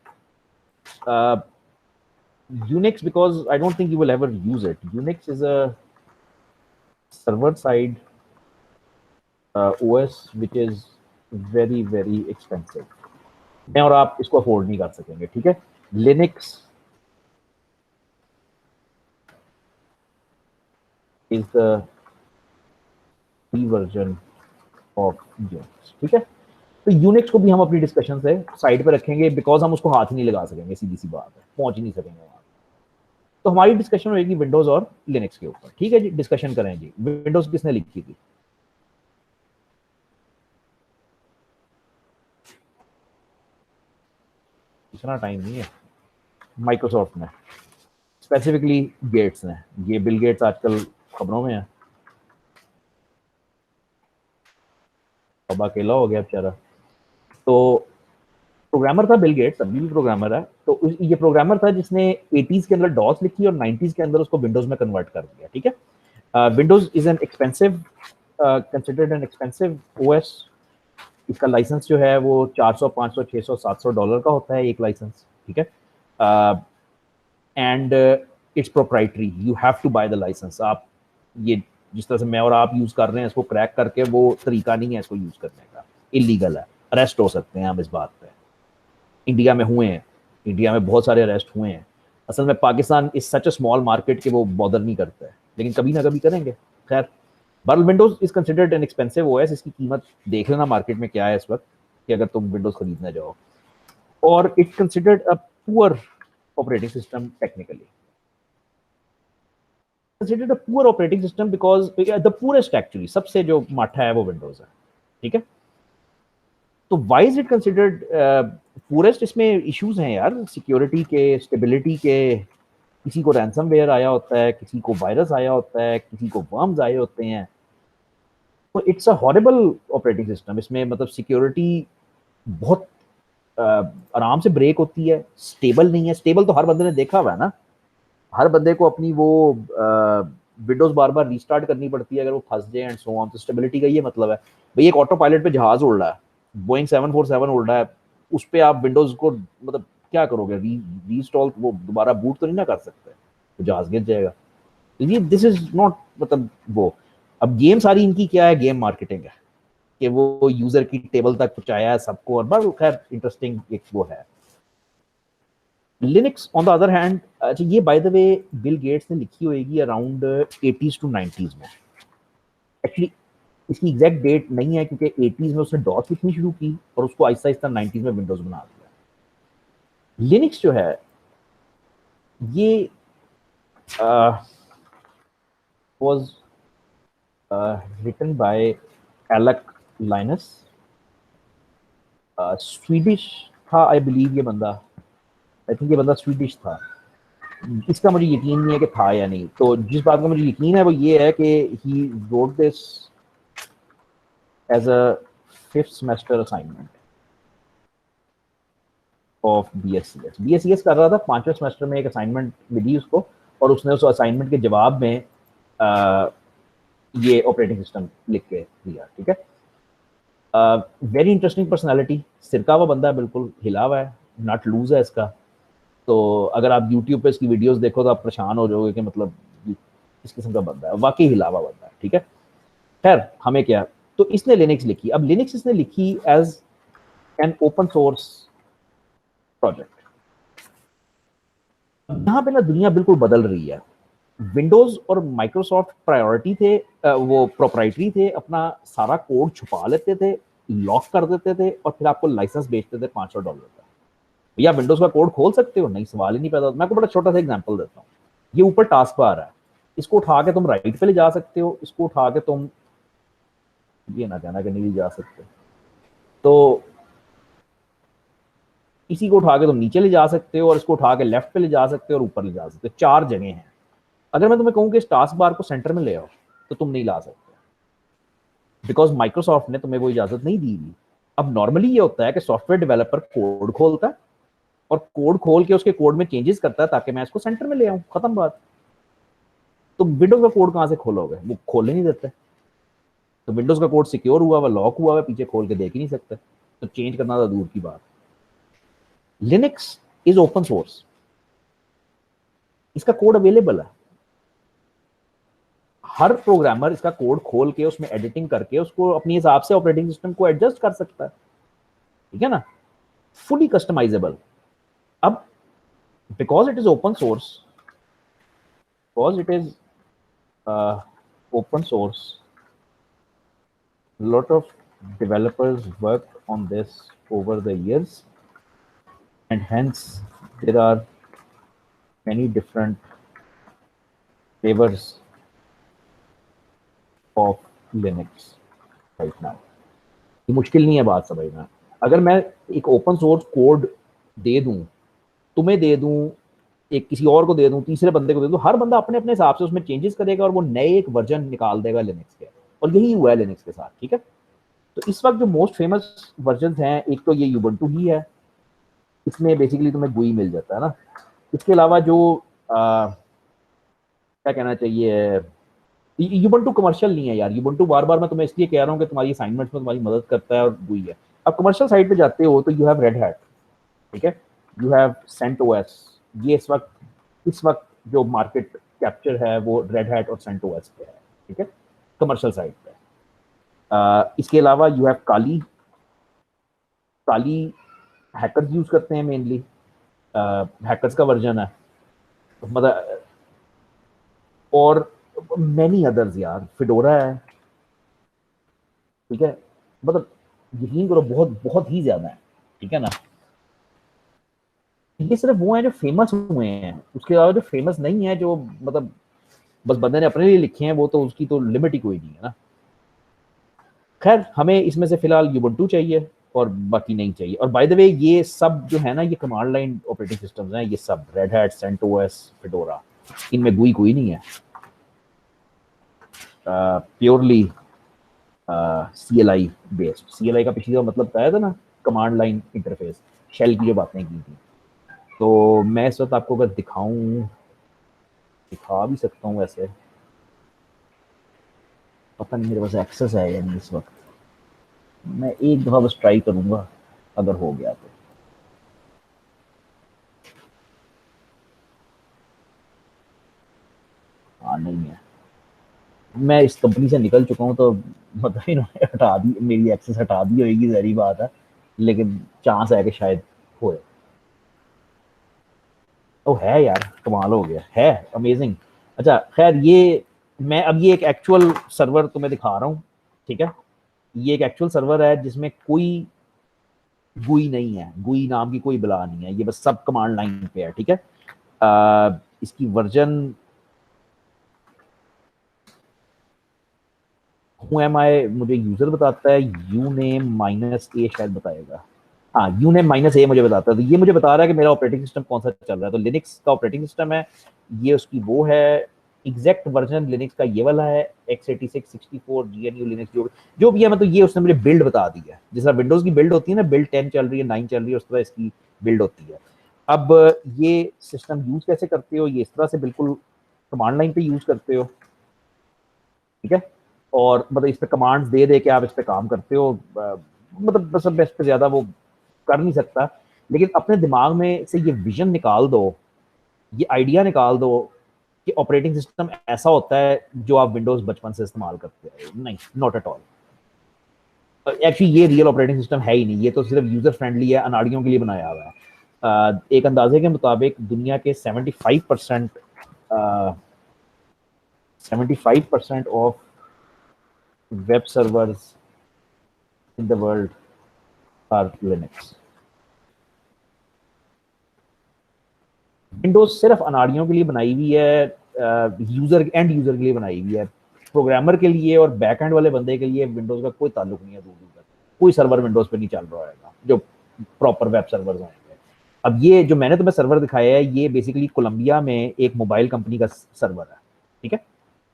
Unix, because I don't think you will ever use it. Unix is a server side OS which is very very expensive. मैं और आप इसको अफोर्ड नहीं कर सकेंगे, ठीक है। Linux is the free version of Unix, ठीक है। तो यूनिक्स को भी हम अपनी डिस्कशन से साइड पे रखेंगे बिकॉज हम उसको हाथ ही नहीं लगा सकेंगे, सीधी सी बात है, पहुंच ही नहीं सकेंगे वहां। तो हमारी डिस्कशन होगी विंडोज और लिनक्स के ऊपर, ठीक है जी। डिस्कशन करें जी, विंडोज किसने लिखी थी? इतना टाइम नहीं है। माइक्रोसॉफ्ट ने, स्पेसिफिकली गेट्स ने। ये बिल गेट्स आजकल खबरों में है, अब अकेला हो गया बेचारा। तो प्रोग्रामर था बिल गेट्स, अभी भी प्रोग्रामर है। तो ये प्रोग्रामर था जिसने 80s के अंदर डॉस लिखी और 90s के अंदर उसको विंडोज में कन्वर्ट कर दिया, ठीक है। Windows is an expensive, considered an expensive OS. इसका लाइसेंस जो है वो 400, 500, 600, $700 का होता है एक लाइसेंस, ठीक है। And it's proprietary, you have to buy the licence. आप ये जिस तरह से मैं और आप यूज कर रहे हैं इसको क्रैक करके, वो तरीका नहीं है इसको यूज करने का, इलीगल है, अरेस्ट हो सकते हैं हम इस बात पे। इंडिया में हुए हैं, इंडिया में बहुत सारे अरेस्ट हुए हैं। असल में Pakistan is such a small market कि वो बॉदर नहीं करता है, लेकिन कभी ना कभी करेंगे। खैर, बहरहाल Windows is considered an expensive OS. इसकी कीमत देख लेना मार्केट में क्या है इस वक्त, कि अगर तुम विंडोज खरीदने जाओ। और it considered a poor operating system technically, considered a poor operating system because the poorest, actually सबसे जो माठा है वो विंडोज है, ठीक है। तो why is it considered poorest? इसमें इश्यूज हैं यार, सिक्योरिटी के, स्टेबिलिटी के। किसी को रैंसमवेयर आया होता है, किसी को वायरस आया होता है, किसी को वर्म्स आए होते हैं। तो it's a horrible operating system. इसमें मतलब सिक्योरिटी बहुत आराम से ब्रेक होती है, स्टेबल नहीं है। स्टेबल तो हर बंदे ने देखा हुआ है ना, हर बंदे को अपनी वो विंडोज बार बार रीस्टार्ट करनी पड़ती है अगर वो फंस जाए एंड सो ऑन। तो स्टेबिलिटी का ये मतलब है। भाई एक ऑटो पायलट पे जहाज उड़ रहा है, बोइंग 747 उड़ रहा है, उस पर आप विंडोज को मतलब क्या करोगे? रीइंस्टॉल, वो दोबारा बूट तो नहीं ना कर सकते, तो जहाज गिर जाएगा। तो ये दिस इज नॉट मतलब वो। अब गेम सारी इनकी क्या है, गेम मार्केटिंग है कि वो यूजर की टेबल तक पहुंचाया है सबको, और बड़ा खैर इंटरेस्टिंग एक वो है। Linux on the other hand, अच्छा ये by the way Bill Gates ने लिखी होगी अराउंड 80s to 90s में। एक्चुअली इसकी एग्जैक्ट डेट नहीं है क्योंकि 80s में उसने डॉस लिखनी शुरू की और उसको आहिस्ता आहिस्ता 90s में विंडोज बना दिया। लिनक्स जो है ये वाज रिटन बाय एलेक लाइनस, स्वीडिश था आई बिलीव ये बंदा। आई थिंक ये बंदा स्वीडिश था। इसका मुझे यकीन नहीं है कि था या नहीं। तो जिस बात का मुझे यकीन है वो ये है कि he wrote this as a 5th semester assignment of BScs। BScs कर रहा था, 5वें सेमेस्टर में एक असाइनमेंट मिली उसको, और उसने उस असाइनमेंट के जवाब में ये ऑपरेटिंग सिस्टम लिख के दिया, ठीक है। वेरी इंटरेस्टिंग पर्सनैलिटी, सिरका हुआ बंदा है, बिल्कुल हिला हुआ है, नट लूज है इसका। तो अगर आप यूट्यूब पे इसकी वीडियोस देखो तो आप परेशान हो जाओगे कि मतलब इस किस्म का बंदा है, वाकई हिलावा बंदा है, ठीक है। खैर हमें क्या, तो इसने लिनक्स लिखी। अब लिनक्स इसने लिखी as an open source project. यहाँ पे ना दुनिया बिल्कुल बदल रही है। विंडोज और माइक्रोसॉफ्ट प्रायोरिटी थे, वो प्रोप्राइटरी थे, अपना सारा कोड छुपा लेते थे, लॉक कर देते थे और फिर आपको लाइसेंस बेचते थे $500 का। भैया विंडोज का कोड खोल सकते हो? नहीं, सवाल ही नहीं पैदा होता। मैं आपको बड़ा छोटा सा एग्जांपल देता हूँ। ये ऊपर टास्क बार है, इसको उठा के तुम राइट पे ले जा सकते हो, इसको उठा के तुम, ये ना कहना कि नहीं ले जा सकते, तो इसी को उठा के तुम नीचे ले जा सकते हो, और इसको उठा के लेफ्ट पे ले जा सकते हो और ऊपर ले जा सकते हो। 4 जगह हैं। अगर मैं तुम्हें कहूँ कि इस टास्क बार को सेंटर में ले आओ, तो तुम नहीं ला सकते, बिकॉज माइक्रोसॉफ्ट ने तुम्हें वो इजाजत नहीं दी थी। अब नॉर्मली ये होता है कि सॉफ्टवेयर डेवलपर कोड खोलता है और कोड खोल के उसके कोड में चेंजेस करता है ताकि मैं इसको सेंटर में ले आऊं, खत्म बात। तो विंडोज का कोड कहां से खोलोगे? वो खोलने नहीं देते। तो विंडोज का कोड सिक्योर हुआ हुआ, लॉक हुआ हुआ, पीछे खोल के देख ही नहीं सकते, तो चेंज करना तो दूर की बात। लिनक्स इज ओपन सोर्स, इसका कोड अवेलेबल है। हर प्रोग्रामर इसका कोड खोल के उसमें एडिटिंग करके उसको अपने हिसाब से ऑपरेटिंग सिस्टम को एडजस्ट कर सकता है, ठीक है ना, फुली कस्टमाइजेबल। अब because it is open source, because it is open source, lot of developers worked on this over the years, and hence there are many different flavors of Linux right now. ये मुश्किल नहीं है बात समझना। अगर मैं एक ओपन सोर्स कोड दे दूं, तुम्हें दे दूं, एक किसी और को दे दूं, तीसरे बंदे को दे दूं, हर बंदा अपने अपने हिसाब से उसमें चेंजेस करेगा और वो नए एक वर्जन निकाल देगा लिनक्स के। और यही हुआ है लिनक्स के साथ, ठीक है। तो इस वक्त जो मोस्ट फेमस वर्जन हैं, एक तो ये यूबंटू ही है, इसमें बेसिकली तुम्हें गुई मिल जाता है ना। इसके अलावा जो क्या कहना चाहिए, यूबंटू कमर्शियल नहीं है यार। यूबंटू बार बार मैं तुम्हें इसलिए कह रहा हूँ कि तुम्हारी असाइनमेंट्स में तुम्हारी मदद करता है और गुई है। अब कमर्शियल साइड पे जाते हो तो यू हैव रेड हैट, ठीक है, यू हैव सेंटोस। ये इस वक्त जो मार्केट कैप्चर है वो रेड हैट और सेंटोस पे है, ठीक है, कमर्शियल साइड पे। इसके अलावा you have Kali. Kali hackers use करते हैं मेनली, हैकर्स का वर्जन है, मतलब, और मैनी अदर्स यार, फिडोरा है, ठीक है, मतलब यकीन करो बहुत बहुत ही ज्यादा है, ठीक है ना। ये सिर्फ वो हैं जो फेमस हुए हैं, उसके अलावा जो फेमस नहीं है, जो मतलब बस बंदे ने अपने लिए लिखे हैं, वो तो उसकी तो लिमिट ही कोई नहीं है ना। खैर, हमें इसमें से फिलहाल यूबंटू चाहिए और बाकी नहीं चाहिए। और बाय द वे ये सब जो है ना, ये कमांड लाइन ऑपरेटिंग सिस्टम्स हैं, ये सब रेड हैट, सेंटोस, फिडोरा, इनमें गुई कोई नहीं है। Purely CLI based. CLI का पिछली बार मतलब बताया था ना, कमांड लाइन इंटरफेस, शेल की जो बातें की थी। तो मैं इस वक्त आपको अगर दिखाऊं, दिखा भी सकता हूँ वैसे, पता नहीं मेरे पास एक्सेस है या नहीं इस वक्त। मैं एक दफ़ा बस ट्राई करूंगा, अगर हो गया तो। हाँ, नहीं है। मैं इस कंपनी से निकल चुका हूँ, तो मतलब इन्होंने हटा दी, मेरी एक्सेस हटा दी होगी, जहरी बात है, लेकिन चांस है कि शायद होए। ओ है यार, कमाल हो गया है, अमेजिंग। अच्छा खैर, ये मैं अब ये एक एक्चुअल सर्वर तुम्हें दिखा रहा हूँ, ठीक है। ये एक एक्चुअल सर्वर है जिसमें कोई गुई नहीं है, गुई नाम की कोई बला नहीं है, ये बस सब कमांड लाइन पे है, ठीक है। इसकी वर्जन मुझे यूजर बताता है, -a शायद बताएगा। हाँ, -a मुझे बताता है। तो ये मुझे बता रहा है कि मेरा ऑपरेटिंग सिस्टम कौन सा चल रहा है। तो लिनक्स का ऑपरेटिंग सिस्टम है ये, उसकी वो है एग्जैक्ट वर्जन लिनक्स का, ये वाला है x86 64 GNU लिनक्स, जो भी है। मतलब ये उसने मुझे बिल्ड बता दी है, जैसा विंडोज की बिल्ड होती है ना, बिल्ड 10 चल रही है, 9 चल रही है, उस तरह इसकी बिल्ड होती है। अब ये सिस्टम यूज कैसे करते हो, ये इस तरह से बिल्कुल कमांड लाइन पे यूज करते हो, ठीक है। और मतलब इस पे कमांड्स दे दे के आप इस पे काम करते हो। मतलब बस अब इस पे ज्यादा वो कर नहीं सकता, लेकिन अपने दिमाग में से ये विजन निकाल दो, ये आइडिया निकाल दो कि ऑपरेटिंग सिस्टम ऐसा होता है जो आप विंडोज बचपन से इस्तेमाल करते हैं। नहीं, नॉट एट ऑल। एक्चुअली ये रियल ऑपरेटिंग सिस्टम है ही नहीं, ये तो सिर्फ यूजर फ्रेंडली है, अनाड़ियों के लिए बनाया हुआ है। एक अंदाजे के मुताबिक दुनिया के 75% of web servers in the world are Linux. Windows सिर्फ अनाड़ियों के लिए बनाई हुई है, यूजर एंड यूजर के लिए बनाई हुई है। प्रोग्रामर के लिए और बैक एंड वाले बंदे के लिए विंडोज का कोई ताल्लुक नहीं है दूर दूर तक। कोई सर्वर विंडोज पे नहीं चल रहा होगा जो प्रॉपर वेब सर्वर होंगे। अब ये जो मैंने तुम्हें सर्वर दिखाया है, ये बेसिकली कोलंबिया में एक मोबाइल कंपनी का सर्वर है, ठीक है।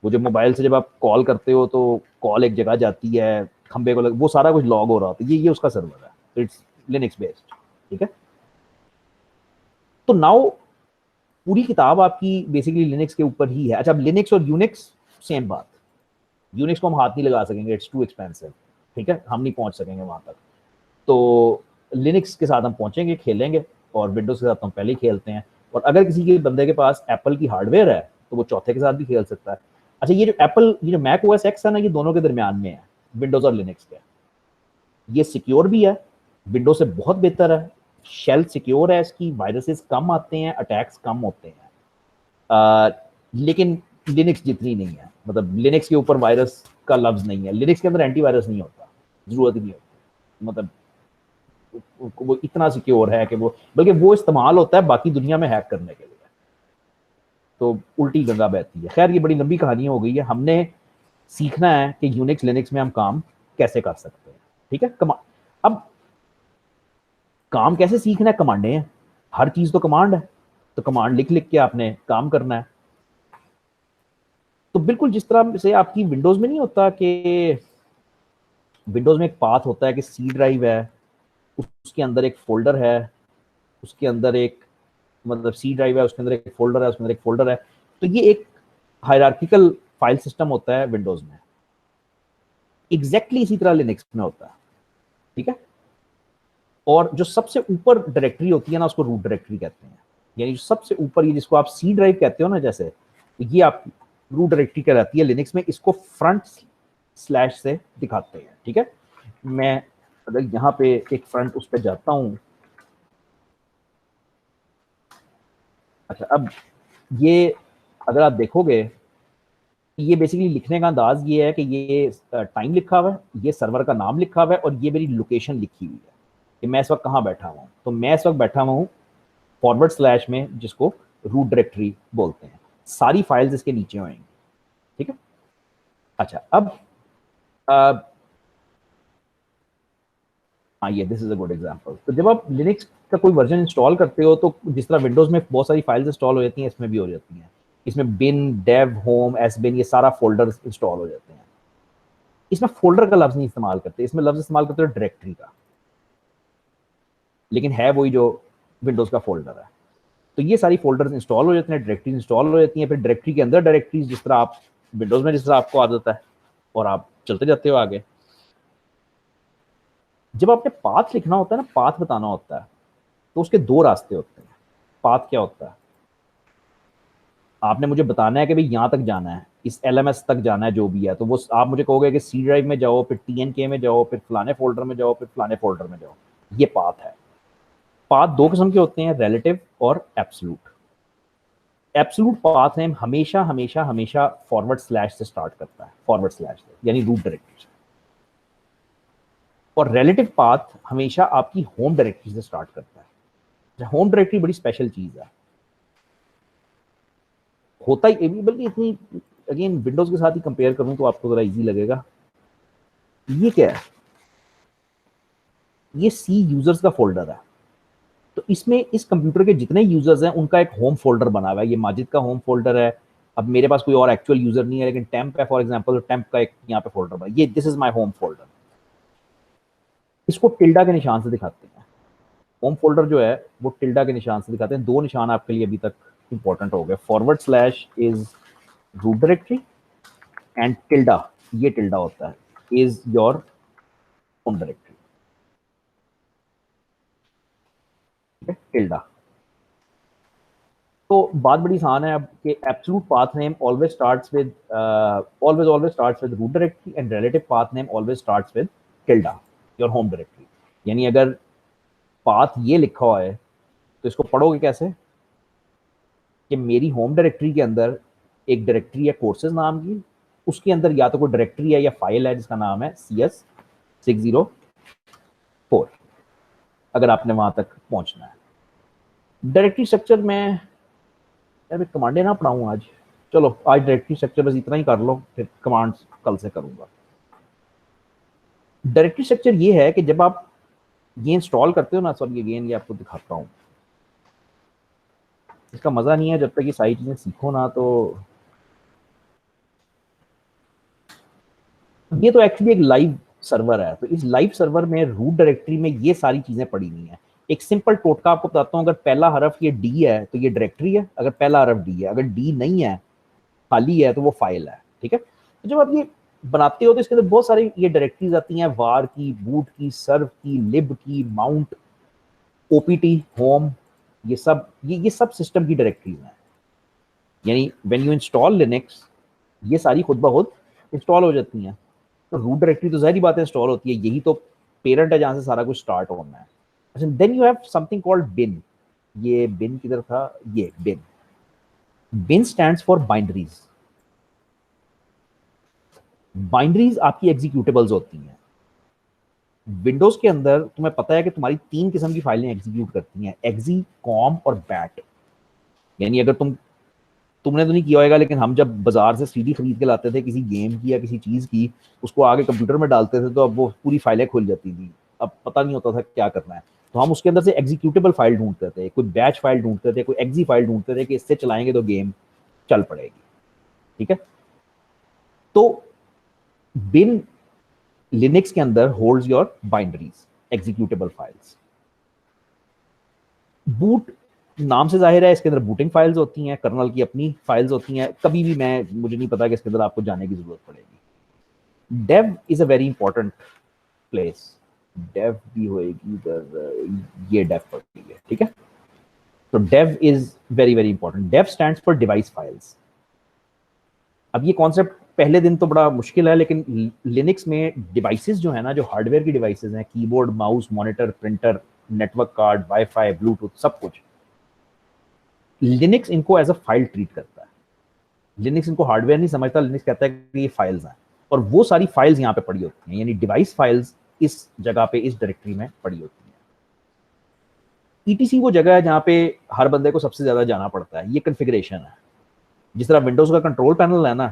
वो जो मोबाइल से जब आप कॉल करते हो तो कॉल एक जगह जाती है, खंबे को वो सारा कुछ लॉग हो रहा होता है, ये उसका सर्वर है, तो इट्स लिनक्स बेस्ड, ठीक है। तो नाउ पूरी किताब आपकी बेसिकली लिनक्स के ऊपर ही है। अच्छा, अब लिनक्स और यूनिक्स सेम बात। यूनिक्स को हम हाथ नहीं लगा सकेंगे, इट्स टू एक्सपेंसिव, ठीक है, हम नहीं पहुंच सकेंगे वहां तक। तो लिनक्स के साथ हम पहुंचेंगे, खेलेंगे, और विंडोज के साथ हम पहले ही खेलते हैं। और अगर किसी के बंदे के पास एप्पल की हार्डवेयर है तो वो चौथे के साथ भी खेल सकता है। अच्छा, ये जो मैक ओएस एक्स है ना, ये दोनों के दरमियान में है, विंडोज और लिनक्स के। ये सिक्योर भी है, विंडोज से बहुत बेहतर है, शेल सिक्योर है इसकी, वायरसेस कम आते हैं, अटैक्स कम होते हैं। लेकिन लिनक्स जितनी नहीं है, मतलब लिनक्स के ऊपर वायरस का लफ्ज नहीं है, लिनक्स के अंदर एंटीवायरस नहीं होता, जरूरत ही नहीं होती, मतलब वो इतना सिक्योर है कि वो, बल्कि वो इस्तेमाल होता है बाकी दुनिया में हैक करने के लिए, तो उल्टी गंगा बहती है। खैर, ये बड़ी लंबी कहानी हो गई है। हमने सीखना है कि यूनिक्स लिनक्स में हम काम कैसे कर सकते हैं, ठीक है। अब काम कैसे सीखना है, कमांडें हैं, हर चीज तो कमांड है, तो कमांड लिख लिख के आपने काम करना है। तो बिल्कुल जिस तरह से आपकी विंडोज में नहीं होता कि विंडोज में एक पाथ होता है कि सी ड्राइव है, उसके अंदर एक फोल्डर है, उसके अंदर एक, मतलब सी ड्राइव है, उसके अंदर एक फोल्डर है, उसके अंदर एक फोल्डर है, तो ये एक हायरार्किकल फाइल सिस्टम होता है विंडोज में। एग्जैक्टली इसी तरह लिनक्स में होता है, ठीक है। और जो सबसे ऊपर डायरेक्टरी होती है ना, उसको रूट डायरेक्टरी कहते हैं। यानी जो सबसे ऊपर, ये जिसको आप सी ड्राइव कहते हो ना, जैसे ये आप रूट डायरेक्टरी कहलाती है लिनक्स में, इसको फ्रंट स्लैश से दिखाते हैं, ठीक है। मैं अगर यहाँ पे एक फ्रंट उस पर जाता हूँ, अच्छा, अब ये अगर आप देखोगे, ये बेसिकली लिखने का अंदाज ये है कि ये टाइम लिखा हुआ है, ये सर्वर का नाम लिखा हुआ है, और ये मेरी लोकेशन लिखी हुई है कि मैं इस वक्त कहाँ बैठा हुआ हूँ। तो मैं इस वक्त बैठा हुआ हूँ फॉरवर्ड स्लैश में, जिसको रूट डायरेक्टरी बोलते हैं। सारी फाइल्स इसके नीचे होंगी, ठीक है। अच्छा, अब हाँ, ये this is a good example. तो जब आप लिनक्स का कोई वर्जन इंस्टॉल करते हो, तो जिस तरह विंडोज में बहुत सारी फाइल्स इंस्टॉल हो जाती हैं, इसमें भी हो जाती हैं। इसमें बिन, डेव, होम, एस बिन, ये सारा फोल्डर्स इंस्टॉल हो जाते हैं। इसमें फोल्डर का लफ्ज नहीं इस्तेमाल करते, इसमें लफ्ज इस्तेमाल करते हो डायरेक्टरी का, लेकिन है वही जो विंडोज का फोल्डर है। तो ये सारी फोल्डर्स इंस्टॉल हो जाते हैं, डायरेक्टरीज इंस्टॉल हो जाती हैं, फिर डायरेक्टरी के अंदर डायरेक्टरीज, जिस तरह आप विंडोज में, जिस तरह आपको आदत है, और आप चलते जाते हो आगे। जब आपने पाथ लिखना होता है ना, पाथ बताना होता है, तो उसके दो रास्ते होते हैं। पाथ क्या होता है, आपने मुझे बताना है कि भाई यहाँ तक जाना है, इस एलएमएस तक जाना है, जो भी है, तो वो आप मुझे कहोगे कि सी ड्राइव में जाओ, फिर टीएनके में जाओ, फिर फलाने फोल्डर में जाओ, फिर फलाने फोल्डर में जाओ। ये पाथ है। पाथ दो किस्म के होते हैं, रिलेटिव और एब्सोल्यूट। एब्सोल्यूट पाथ नेम हमेशा हमेशा हमेशा फॉरवर्ड स्लैश से स्टार्ट करता है, फॉरवर्ड स्लैश से, यानी रूट डायरेक्टरी से। और रिलेटिव पाथ हमेशा आपकी होम डायरेक्टरी से स्टार्ट करता है। होम डायरेक्टरी बड़ी स्पेशल चीज है, होता ही, बल्कि इतनी, अगेन विंडोज के साथ ही कंपेयर करूं तो आपको जरा इजी लगेगा। ये क्या है, ये सी यूजर्स का फोल्डर है। तो इसमें इस कंप्यूटर के जितने यूजर्स हैं, उनका एक होम फोल्डर बना हुआ है। ये माजिद का होम फोल्डर है। अब मेरे पास कोई और एक्चुअल यूजर नहीं है, लेकिन टेम्प है फॉर एग्जांपल, तो टेम्प का एक यहाँ पे फोल्डर बना, ये this is my home folder. इसको टिल्डा के निशान से दिखाते हैं। होम फोल्डर जो है वो टिल्डा के निशान से दिखाते हैं। दो निशान आपके लिए अभी तक इंपॉर्टेंट हो गए, forward slash is root directory, and tilde, ये टिल्डा होता है, इज योर होम डायरेक्टरी, ठीक है, टिल्डा। तो बात बड़ी आसान है अब कि absolute path name always starts with always starts with root directory, and relative path name always starts with tilde, your home directory. यानी अगर पाथ ये लिखा हुआ है, तो इसको पढ़ोगे कैसे कि मेरी होम डायरेक्टरी के अंदर एक डायरेक्टरी है कोर्सेज नाम की, उसके अंदर या तो कोई डायरेक्टरी है या फाइल है जिसका नाम है CS604, अगर आपने वहां तक पहुंचना है। डायरेक्टरी स्ट्रक्चर में यार मैं कमांडे ना पढ़ाऊँ आज, चलो आज डायरेक्टरी स्ट्रक्चर बस इतना ही कर लो, फिर कमांड्स कल से करूंगा। डायरेक्टरी स्ट्रक्चर ये है कि जब आप ये इंस्टॉल करते हो ना, सॉरी अगेन ये आपको दिखाता हूँ, इसका मजा नहीं है जब तक ये सारी चीजें सीखो ना। तो ये तो एक्चुअली एक लाइव सर्वर है, तो इस लाइव सर्वर में रूट डायरेक्टरी में ये सारी चीजें पड़ी हुई हैं। एक सिंपल टोटका आपको बताता हूँ, अगर पहला हरफ ये डी है तो ये डायरेक्टरी है, अगर पहला हरफ डी है, अगर डी नहीं है खाली है तो वो फाइल है। ठीक है, तो जब आप ये बनाते हो तो इसके अंदर बहुत सारी ये डायरेक्टरीज आती हैं, वार की, बूट की, सर्व की, लिब की, माउंट, ओपीटी, होम, ये सब सिस्टम की डायरेक्टरीज हैं। यानी व्हेन यू इंस्टॉल लिनक्स ये सारी खुद ब खुद इंस्टॉल हो जाती हैं। तो रूट डायरेक्टरी तो जाहिर बात है इंस्टॉल होती है, यही तो पेरेंट है जहां से सारा कुछ स्टार्ट होना है। अच्छा, then you have something called bin. ये बिन किधर था, ये बिन। बिन स्टैंड्स फॉर बाइंडरीज। बाइंडरीज आपकी एग्जीक्यूटेबल्स होती हैं। विंडोज के अंदर तुम्हें पता है कि तुम्हारी 3 किस्म की फाइलें एग्जीक्यूट करती हैं, एक्जी, कॉम और बैट। यानी अगर तुमने तो नहीं किया होगा, लेकिन हम जब बाजार से सीडी खरीद के लाते थे किसी गेम की या किसी चीज की, उसको आगे कंप्यूटर में डालते थे तो अब वो पूरी फाइलें खुल जाती थी, अब पता नहीं होता था क्या करना है। तो हम उसके अंदर से एग्जीक्यूटेबल फाइल ढूंढते थे, कोई बैच फाइल ढूंढते थे, कोई एक्जी फाइल ढूंढते थे कि इससे चलाएंगे तो गेम चल पड़ेगी। ठीक है, तो बिन लिनक्स के अंदर holds your binaries, executable files. Boot नाम से जाहिर है, इसके अंदर बूटिंग फाइल्स होती हैं, कर्नल की अपनी फाइल्स होती हैं। कभी भी मुझे नहीं पता कि इसके अंदर आपको जाने की जरूरत पड़ेगी। Dev is a very important place. Dev भी होएगी इधर, ये डेव पड़ती है। ठीक है, तो dev is very very important. Dev stands for device files. अब ये कॉन्सेप्ट पहले दिन तो बड़ा मुश्किल है, लेकिन लिनक्स में डिवाइसेस जो है ना, जो हार्डवेयर की डिवाइसेस हैं, keyboard, mouse, monitor, printer, network card, wifi, Bluetooth, सब कुछ, लिनक्स इनको एज अ फाइल ट्रीट करता है। लिनक्स इनको हार्डवेयर नहीं समझता, लिनक्स कहता है कि ये फाइल्स हैं, और वो सारी फाइल्स यहाँ पे पड़ी होती हैं। यानी डिवाइस फाइल्स इस जगह पे, इस डायरेक्टरी में पड़ी होती हैं। ईटीसी वो जगह है जहाँ पे हर बंदे को सबसे ज्यादा जाना पड़ता है। ये कॉन्फ़िगरेशन है। जिस तरह विंडोज का कंट्रोल पैनल है ना,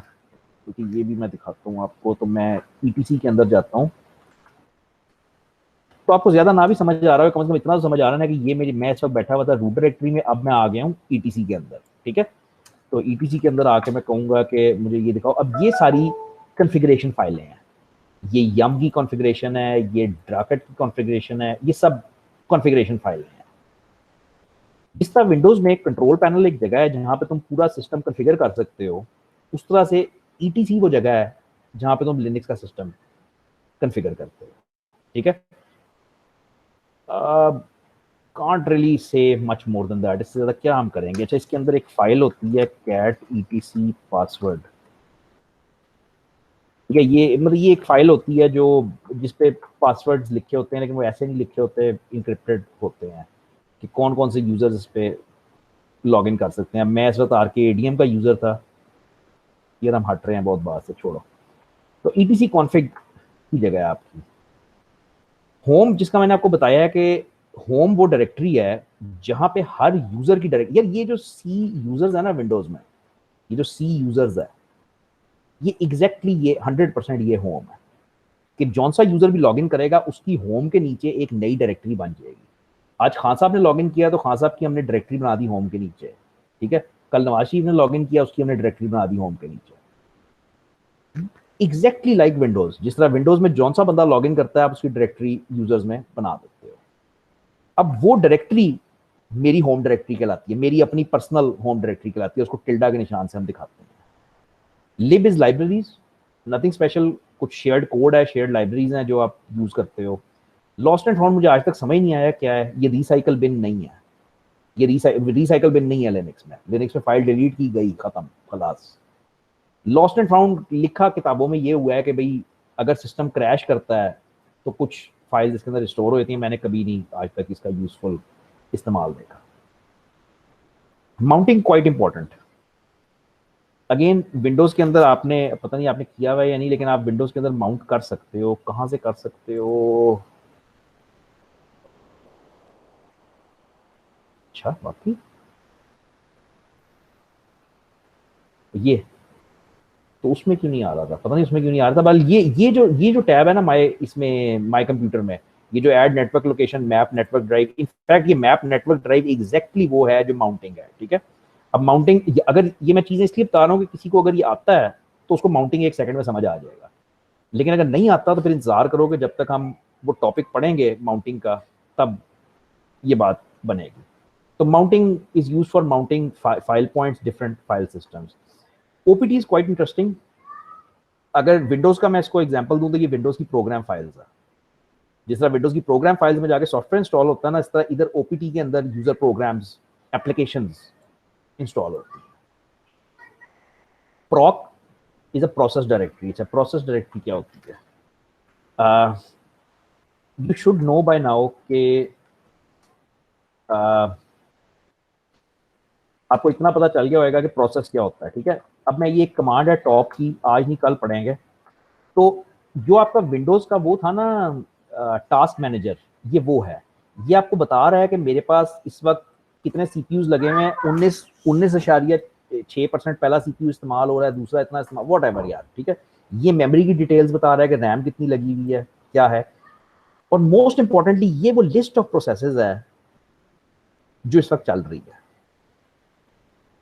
क्योंकि ये भी मैं दिखाता हूँ आपको, तो मैं ईटीसी के अंदर जाता हूँ, तो आपको ज्यादा ना भी समझ आ रहा है, कम से कम इतना तो समझ आ रहा है ना कि ये मेरी, मैं इस वक्त बैठा हुआ था रूट डायरेक्टरी में, अब मैं आ गया हूँ ईटीसी के अंदर। ठीक है, तो ईटीसी के अंदर आके मैं कहूंगा कि मुझे ये दिखाओ। अब ये सारी कॉन्फ़िगरेशन फाइलें हैं। ये यम की कॉन्फ़िगरेशन है, ये ड्राकेट की कॉन्फ़िगरेशन है, ये सब कॉन्फ़िगरेशन फाइलें हैं। इस तरह विंडोज में कंट्रोल पैनल एक जगह है जहां पे तुम पूरा सिस्टम कॉन्फ़िगर कर सकते हो, उस तरह से ईटीसी वो जगह है जहां पे तुम लिनक्स का सिस्टम कॉन्फ़िगर करते हो। ठीक है, can't really say much more than that, इससे ज्यादा क्या हम करेंगे। अच्छा, इसके अंदर एक फाइल होती है कैट ईटीसी पासवर्ड। ठीक है, ये मतलब ये एक फाइल होती है जो, जिसपे पासवर्ड्स लिखे होते हैं, लेकिन वो ऐसे नहीं लिखे होते, इंक्रिप्टेड होते हैं कि कौन कौन से यूजर्स इस पे लॉग इन कर सकते हैं। मैं इस वक्त आर के एडीएम का यूजर था। यार हम हट रहे हैं बहुत बात से, छोड़ो। तो ईटीसी कॉन्फ़िग की जगह है आपकी। होम, जिसका मैंने आपको बताया है कि होम वो डायरेक्टरी है जहां पे हर यूजर की डायरेक्ट, यार ये जो सी यूजर्स है ना विंडोज में, ये जो सी यूजर्स है, ये एग्जैक्टली ये 100% ये होम है। कि जौन सा यूजर भी लॉगिन करेगा उसकी होम के नीचे एक नई डायरेक्टरी बन जाएगी। आज खान साहब ने लॉगिन किया तो खान साहब की हमने डायरेक्टरी बना दी होम के नीचे। ठीक है, कल नवाज शरीफ ने लॉगिन किया, उसकी हमने डायरेक्टरी बना दी होम के नीचे। एग्जैक्टली लाइक विंडोज, जिस तरह विंडोज में जौन सा बंदा लॉगिन करता है आप उसकी डायरेक्टरी यूजर्स में बना देते हो। अब वो डायरेक्टरी मेरी होम डायरेक्टरी कहलाती है, मेरी अपनी पर्सनल होम डायरेक्टरी कहलाती है, उसको टिल्डा के निशान से हम दिखाते हैं। लिब इज लाइब्रेरीज, नथिंग स्पेशल, कुछ शेयर्ड कोड है, शेयर्ड लाइब्रेरीज हैं जो आप यूज करते हो। लॉस्ट एंड फाउंड मुझे आज तक समझ नहीं आया क्या है। ये रिसाइकल बिन नहीं है, ये रिसाइकल बिन नहीं है लिनक्स में। लिनक्स में फाइल डिलीट की गई, खत्म, खलास। लॉस्ट एंड फाउंड लिखा किताबों में ये हुआ है कि भाई अगर सिस्टम क्रैश करता है तो कुछ फाइल इसके अंदर स्टोर हो जाती है। मैंने कभी नहीं आज तक इसका यूजफुल इस्तेमाल देखा। Mounting quite important. Again Windows के अंदर आपने, पता नहीं आपने किया हुआ है या नहीं, लेकिन आप विंडोज के अंदर माउंट कर सकते हो। कहां से कर सकते हो? अच्छा, बाकी ये तो उसमें क्यों नहीं आ रहा था, पता नहीं उसमें क्यों नहीं आ रहा था। बल ये जो टैब है ना माय कंप्यूटर में, ये जो add network location map network drive, in fact ये मैप नेटवर्क ड्राइव एग्जैक्टली वो है जो माउंटिंग है, ठीक है। अब माउंटिंग, अगर ये मैं चीजें इसलिए बता रहा हूँ कि किसी को अगर ये आता है तो उसको माउंटिंग 1 सेकंड में समझ आ जाएगा, लेकिन अगर नहीं आता तो फिर इंतजार करोगे जब तक हम वो टॉपिक पढ़ेंगे माउंटिंग का, तब ये बात बनेगी। तो mounting is use for mounting file points different file systems. OPT is quite interesting. अगर विंडोज का मैं इसको एग्जांपल दूं तो ये विंडोज की प्रोग्राम फाइल्स है। जिस तरह विंडोज की प्रोग्राम फाइल्स में जाके सॉफ्टवेयर इंस्टॉल होता है ना, इस तरह इधर ओपीटी के अंदर यूजर प्रोग्राम्स एप्लीकेशंस इंस्टॉल होती है। proc is a process directory. अच्छा, प्रोसेस डायरेक्टरी क्या होती है? You should know by now कि आपको इतना पता चल गया होगा कि प्रोसेस क्या होता है, ठीक है। अब मैं ये एक कमांड है टॉप की, आज नहीं कल पढ़ेंगे। तो जो आपका विंडोज का वो था ना टास्क मैनेजर, ये वो है। ये आपको बता रहा है कि मेरे पास इस वक्त कितने सीपीयूज लगे हुए हैं, 19.6% पहला सीपीयू इस्तेमाल हो रहा है, दूसरा इतना इस्तेमाल, वॉट एवर यार, ठीक है। ये मेमोरी की डिटेल्स बता रहा है कि रैम कितनी लगी हुई है, क्या है। और मोस्ट इंपॉर्टेंटली ये वो लिस्ट ऑफ प्रोसेसेस है जो इस वक्त चल रही है,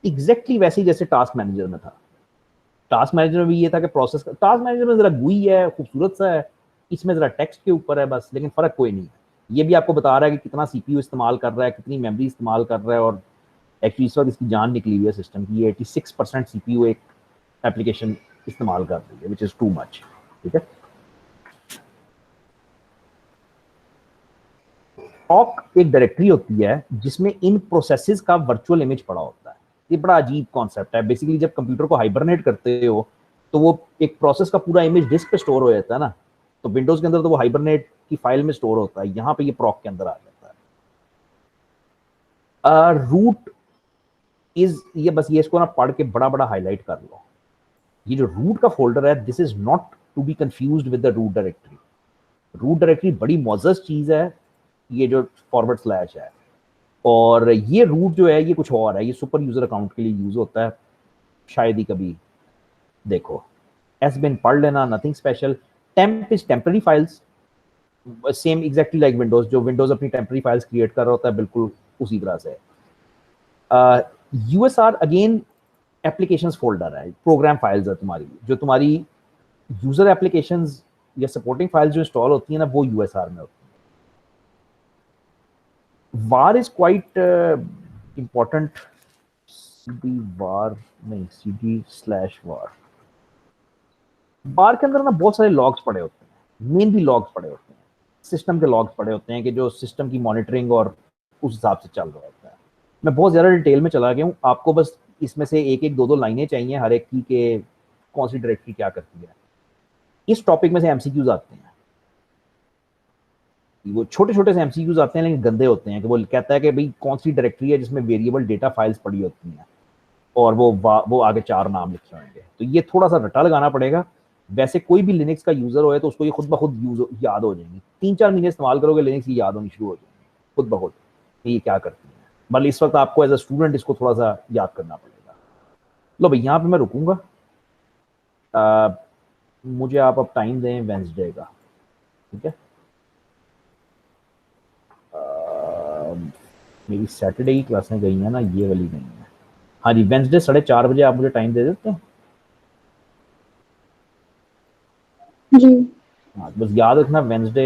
एग्जैक्टली वैसे ही जैसे टास्क मैनेजर में था। टास्क मैनेजर में भी ये था कि प्रोसेस, टास्क मैनेजर में जरा गुई है, खूबसूरत सा है, इसमें जरा टेक्स्ट के ऊपर है बस, लेकिन फर्क कोई नहीं है। ये भी आपको बता रहा है कि कितना सीपीयू इस्तेमाल कर रहा है, कितनी मेमोरी इस्तेमाल कर रहा है, और एक्चुअली इस वक्त इसकी जान निकली हुई है सिस्टम की। 86% सीपीयू एक एप्लीकेशन इस्तेमाल कर रही है, विच इज टू मच, ठीक है। टॉक एक डायरेक्टरी होती है जिसमें इन प्रोसेसेस का वर्चुअल इमेज पड़ा होता है। ये बड़ा अजीब कॉन्सेप्ट है। बेसिकली जब कंप्यूटर को हाइबरनेट करते हो तो वो एक प्रोसेस का पूरा इमेज डिस्क पे स्टोर हो जाता है ना, तो विंडोज के अंदर तो वो हाइबरनेट की फाइल में स्टोर होता है, यहाँ पे ये प्रॉक के अंदर आ जाता है। रूट इज, ये बस ये इसको ना पढ़ के बड़ा बड़ा हाईलाइट कर लो। ये जो रूट का फोल्डर है, this is not to be confused with the root directory. Root directory बड़ी मौजज चीज है, ये जो फॉरवर्ड स्लैश है। और ये रूट जो है ये कुछ और है, ये सुपर यूजर अकाउंट के लिए यूज होता है शायद ही कभी। देखो, एस बिन पढ़ लेना, nothing special. Temp is temporary files, same exactly like Windows. जो विंडोज अपनी टेम्पररी फाइल्स क्रिएट कर रहा होता है, बिल्कुल उसी तरह से। यूएसआर अगेन एप्लीकेशंस फोल्डर है, प्रोग्राम फाइल्स है तुम्हारी, जो तुम्हारी यूजर एप्लीकेशंस या सपोर्टिंग फाइल्स जो इंस्टॉल होती है ना, वो यूएसआर में होती है। var is quite important। cd var नहीं, cd/var। var के अंदर ना बहुत सारे लॉग्स पड़े होते हैं, मेनली लॉग्स पड़े होते हैं, सिस्टम के लॉग्स पड़े होते हैं कि जो सिस्टम की मॉनिटरिंग और उस हिसाब से चल रहा होता है। मैं बहुत ज़्यादा डिटेल में चला गया हूँ, आपको बस इसमें से एक एक दो दो लाइनें चाहिए हर एक की कि कौन सी डायरेक्टरी क्या करती है। इस टॉपिक में से एमसीक्यूज आते हैं, वो छोटे छोटे से एमसीक्यूज आते हैं लेकिन गंदे होते हैं। कि वो कहता है कि भाई कौन सी डायरेक्टरी है जिसमें वेरिएबल डेटा फाइल्स पड़ी होती हैं, और वो आगे 4 नाम लिखे होंगे। तो ये थोड़ा सा रटा लगाना पड़ेगा। वैसे कोई भी लिनक्स का यूजर हो तो उसको ये खुद ब खुद याद हो जाएंगी। 3-4 महीने इस्तेमाल करोगे, लिनक्स की याद होनी शुरू हो जाएंगी खुद ब खुद, ये क्या करती है। बल्कि इस वक्त आपको एज अ स्टूडेंट इसको थोड़ा सा याद करना पड़ेगा। लो भाई, यहाँ पे मैं रुकूंगा। मुझे आप अब टाइम दें वेंसडे का, ठीक है। मेरी सैटरडे की क्लासें गई हैं ना, ये वाली गई हैं। हाँ जी, वेंसडे 4:30 बजे आप मुझे टाइम दे देते हैं? जी। हाँ, बस याद रखना वेंसडे